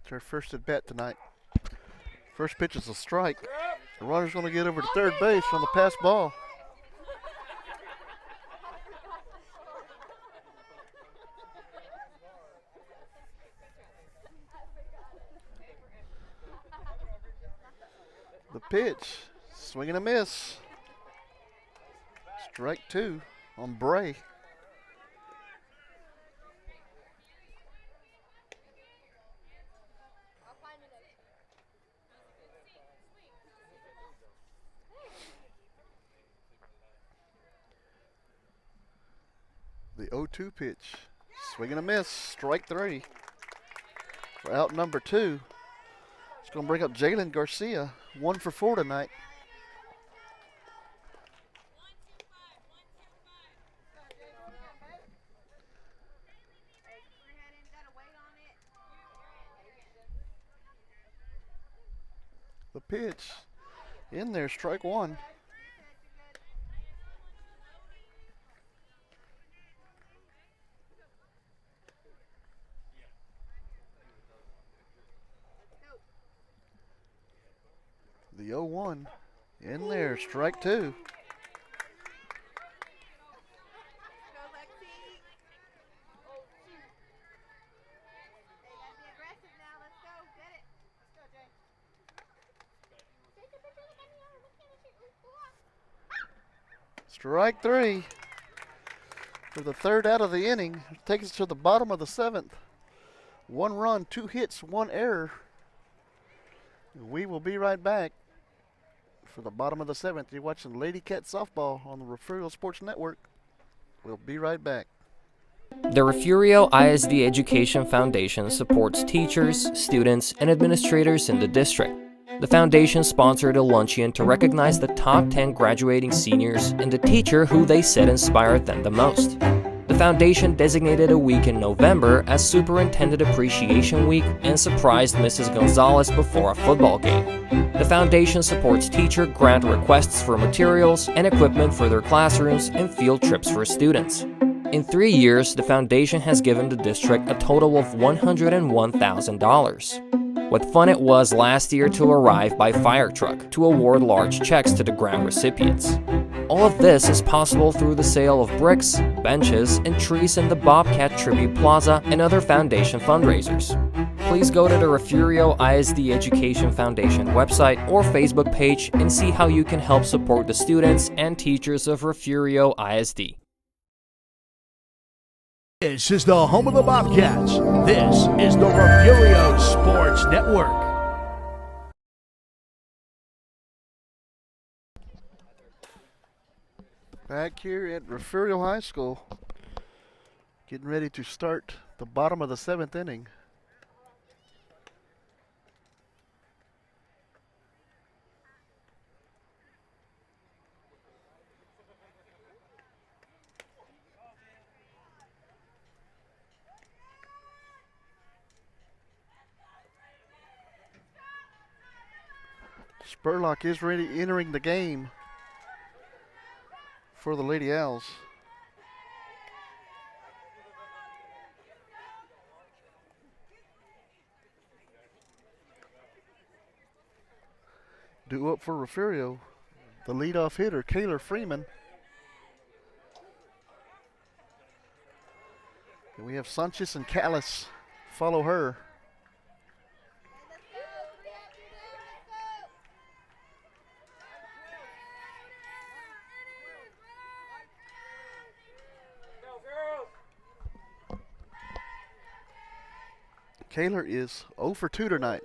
It's her first at bat tonight. First pitch is a strike. The runner's going to get over to third base on the pass ball. The pitch, swing and a miss. Strike two on Bray. The 0-2 pitch, swing and a miss, strike three. For out number two, it's going to bring up Jalen Garcia, 1 for 4 tonight. The pitch in there, strike one. The 0-1 in there, strike two. Strike three for the third out of the inning. Takes us to the bottom of the seventh. 1 run, 2 hits, 1 error. We will be right back for the bottom of the seventh. You're watching Lady Cat Softball on the Refugio Sports Network. We'll be right back. The Refugio ISD Education Foundation supports teachers, students, and administrators in the district. The foundation sponsored a luncheon to recognize the top 10 graduating seniors and the teacher who they said inspired them the most. The foundation designated a week in November as Superintendent Appreciation Week and surprised Mrs. Gonzalez before a football game. The foundation supports teacher grant requests for materials and equipment for their classrooms and field trips for students. In 3 years, the foundation has given the district a total of $101,000. What fun it was last year to arrive by fire truck to award large checks to the grant recipients. All of this is possible through the sale of bricks, benches, and trees in the Bobcat Tribute Plaza and other foundation fundraisers. Please go to the Refugio ISD Education Foundation website or Facebook page and see how you can help support the students and teachers of Refugio ISD. This is the home of the Bobcats. This is the Refugio Sports Network. Back here at Refugio High School, getting ready to start the bottom of the seventh inning. Spurlock is ready, entering the game for the Lady Owls. Due up for Refugio, the leadoff hitter, Kayla Freeman. And we have Sanchez and Callis follow her. Kaler is 0 for 2 tonight.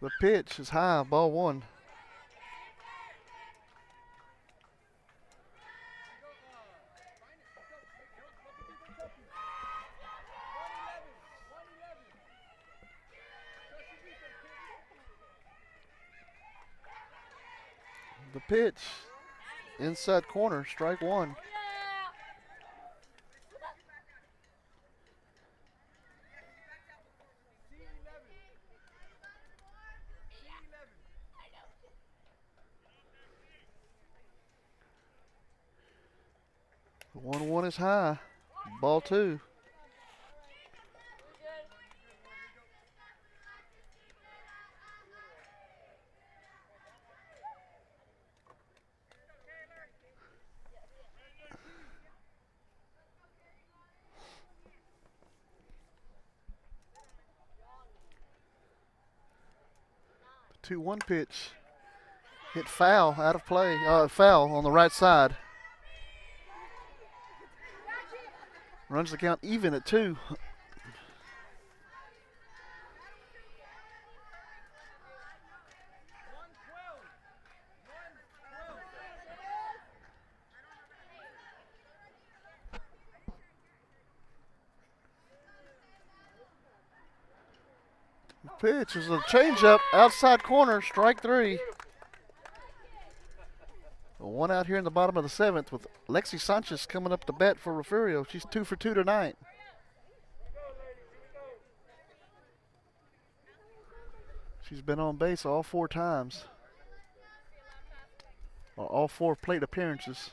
The pitch is high, ball one. The pitch, inside corner, strike one. The 1-1 is high. Ball 2. The 2-1 pitch. Hit foul, out of play. Foul on the right side. Runs the count even at 2. The pitch is a changeup, outside corner, strike 3. One out here in the bottom of the 7th with Lexi Sanchez coming up to bat for Refugio. She's 2 for 2 tonight. She's been on base all 4 times. All 4 plate appearances.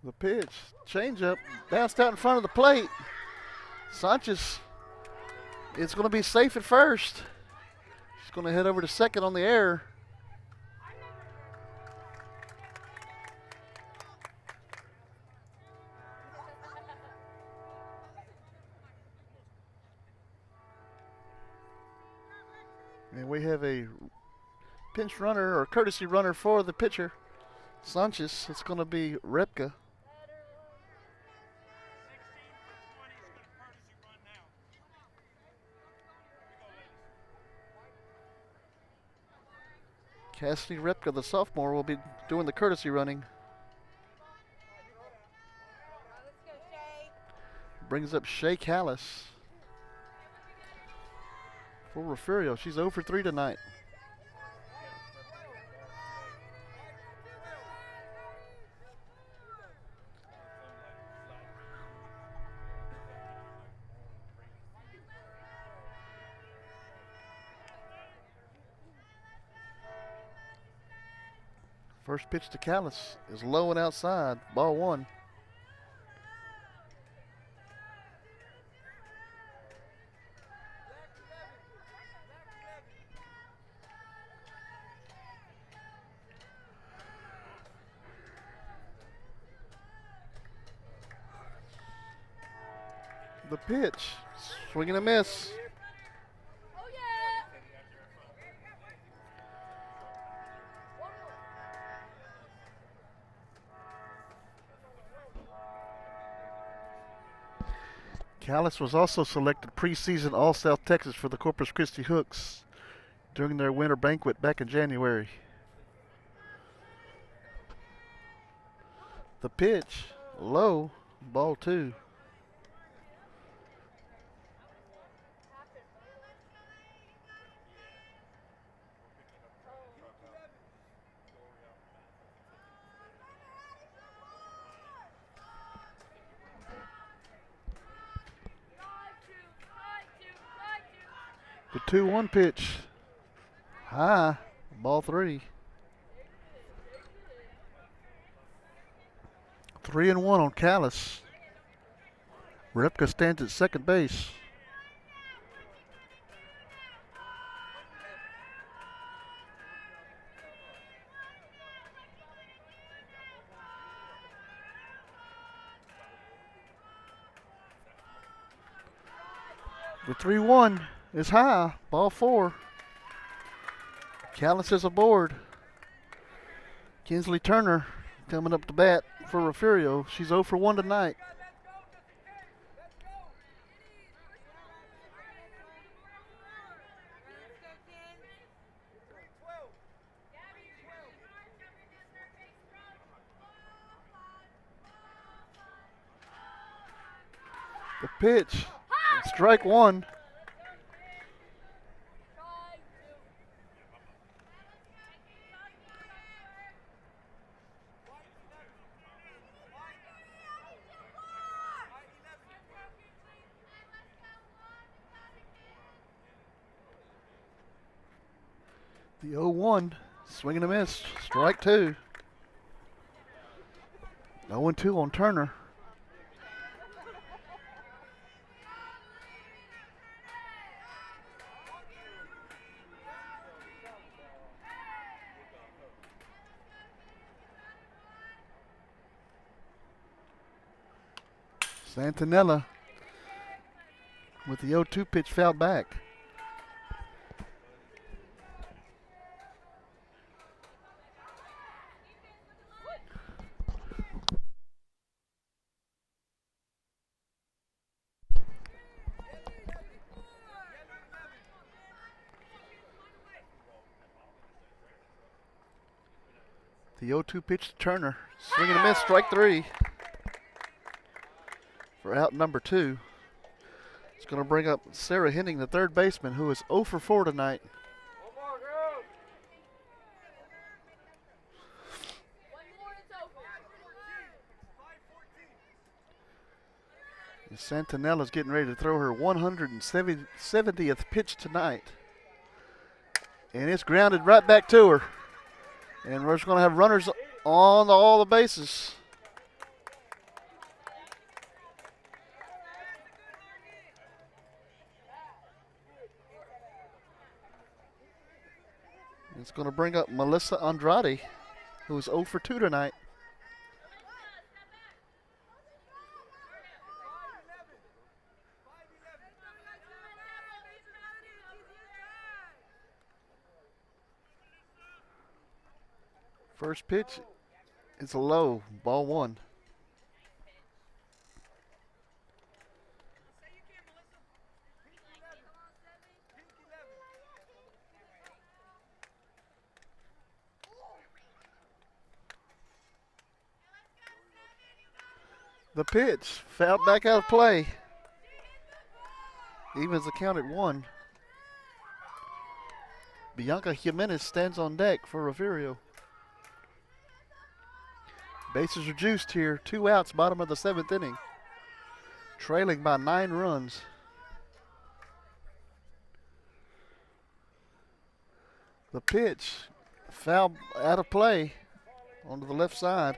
The pitch, changeup, bounced out in front of the plate. Sanchez, it's going to be safe at first. She's going to head over to second on the air. And we have a pinch runner or courtesy runner for the pitcher, Sanchez. It's going to be Repka. Cassidy Repka, the sophomore, will be doing the courtesy running. Brings up Shay Callis for Refugio. She's 0 for 3 tonight. First pitch to Callis is low and outside. Ball 1. The pitch, swing and a miss. Callis was also selected preseason All-South Texas for the Corpus Christi Hooks during their winter banquet back in January. The pitch, low, ball 2. The 2-1 pitch, high, ball 3. 3-1 on Callis. Repka stands at second base. The 3-1 is high, ball 4. Callis is aboard. Kinsley Turner coming up to bat for Refugio. She's 0 for 1 tonight. The pitch, strike 1. The 0-1, swing and a miss, strike two. 0-2 on Turner. Santinella with the 0-2 pitch fouled back. The 0-2 pitch to Turner. Swing and a miss, strike three. For out number two. It's going to bring up Sarah Henning, the third baseman, who is 0 for 4 tonight. And Santinella's getting ready to throw her 170th pitch tonight. And it's grounded right back to her. And we're just going to have runners on all the bases. It's going to bring up Melissa Andrade, who is 0 for 2 tonight. First pitch is a low, ball one. The pitch, fouled back out of play. Evens the count at 1. Bianca Jimenez stands on deck for Refugio. Bases are juiced here. 2 outs, bottom of the 7th inning. Trailing by 9 runs. The pitch, foul out of play onto the left side.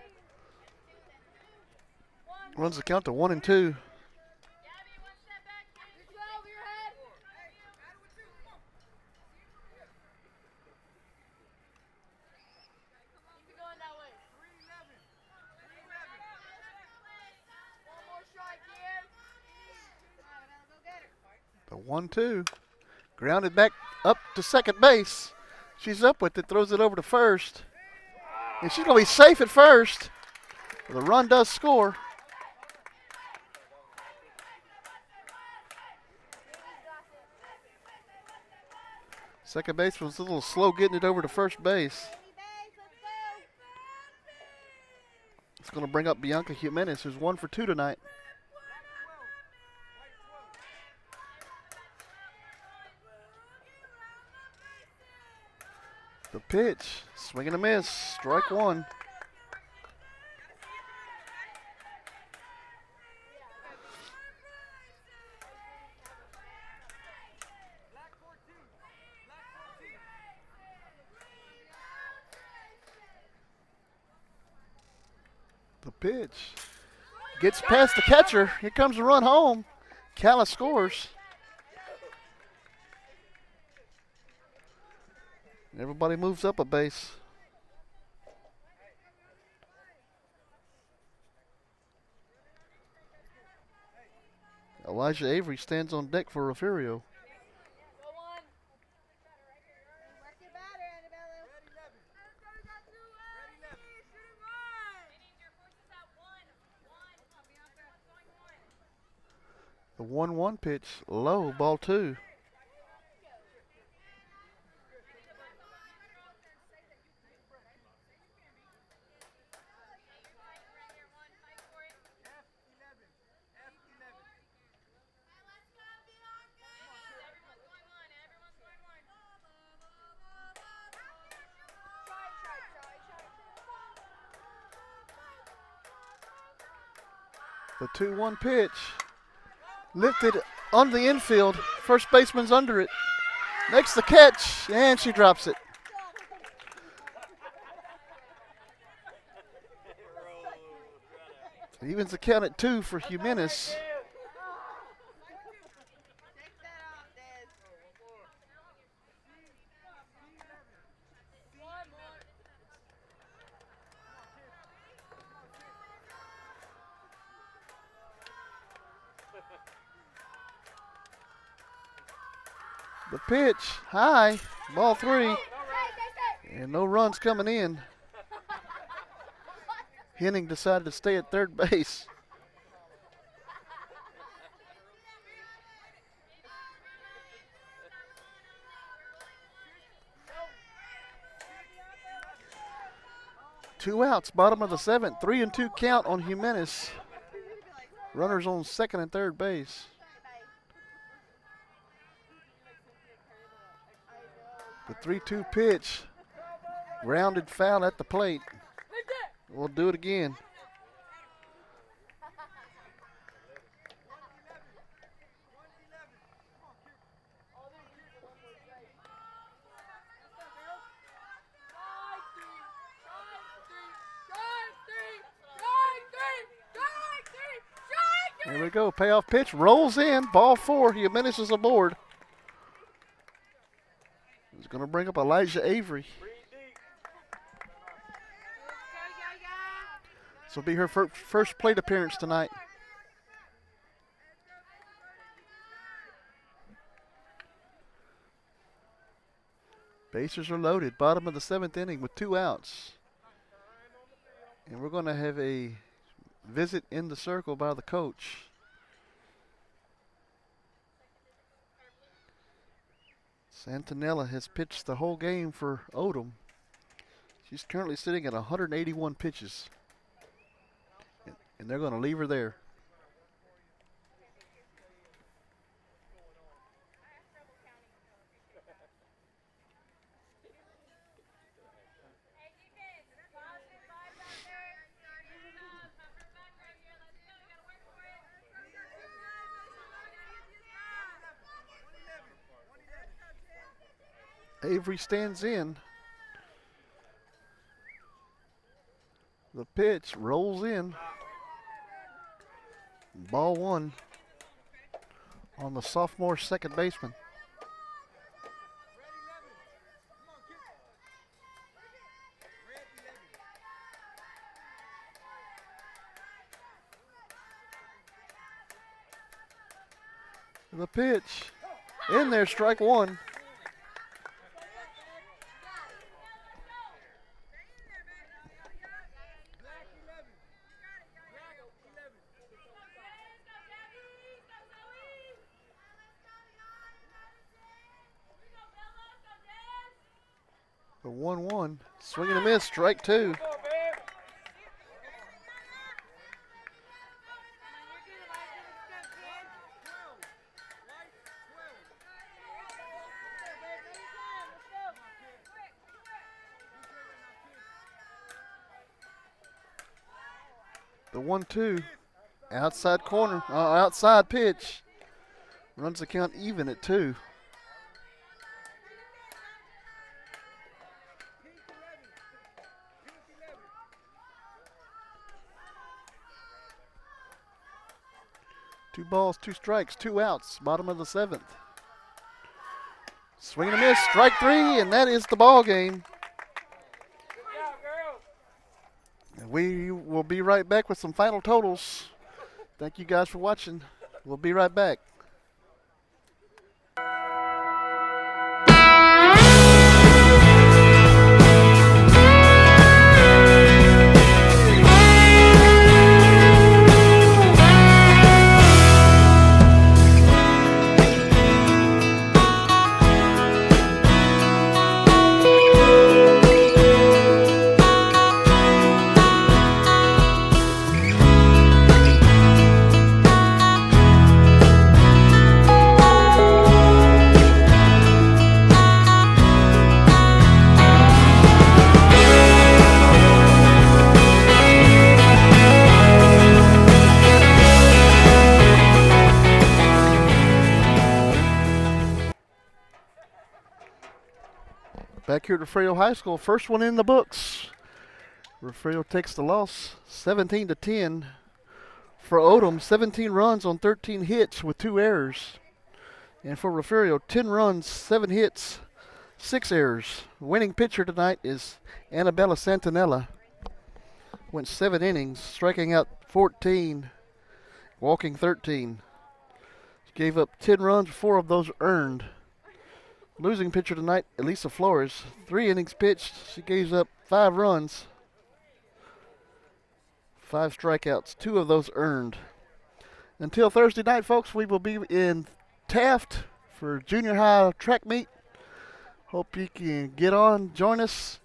Runs the count to 1-2. The 1-2. Grounded back up to second base. She's up with it, throws it over to first. And she's going to be safe at first. The run does score. Second base was a little slow getting it over to first base. It's going to bring up Bianca Jimenez, who's 1 for 2 tonight. The pitch, swing and a miss, strike one. The pitch gets past the catcher. Here comes the run home. Calla scores. Everybody moves up a base. Elijah Avery stands on deck for Refugio. The 1-1 pitch, low, ball 2. The 2-1 pitch. Lifted on the infield. First baseman's under it. Makes the catch, and she drops it. Evens the count at 2 for Jimenez. The pitch, high, ball 3, and no runs coming in. Henning decided to stay at third base. Two outs, bottom of the 7th, 3-2 count on Jimenez. Runners on second and third base. The 3-2 pitch, grounded foul at the plate. We'll do it again. There we go, payoff pitch, rolls in, ball 4, Jimenez is aboard. He's going to bring up Elijah Avery. This will be her first plate appearance tonight. Bases are loaded, bottom of the 7th inning with 2 outs. And we're going to have a visit in the circle by the coach. Santinella has pitched the whole game for Odem. She's currently sitting at 181 pitches. And they're going to leave her there. Avery stands in. The pitch rolls in. Ball 1 on the sophomore second baseman. The pitch in there, strike 1. The 1-1, swing and a miss, strike 2. The 1-2, outside corner, outside pitch, runs the count even at 2. Two balls, 2 strikes, 2 outs, bottom of the 7th. Swing and a miss, strike 3, and that is the ball game. And we will be right back with some final totals. Thank you guys for watching. We'll be right back. Back here at Refugio High School, first one in the books. Refugio takes the loss, 17-10 For Odem, 17 runs on 13 hits with 2 errors. And for Refugio, 10 runs, 7 hits, 6 errors. Winning pitcher tonight is Annabella Santinella. Went 7 innings, striking out 14, walking 13. Gave up 10 runs, 4 of those earned. Losing pitcher tonight, Elisa Flores. 3 innings pitched, she gave up 5 runs, 5 strikeouts, 2 of those earned. Until Thursday night, folks, we will be in Taft for junior high track meet. Hope you can get on, join us,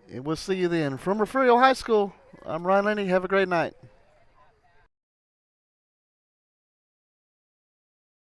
and we'll see you then. From Refugio High School, I'm Ryan Lenny. Have a great night.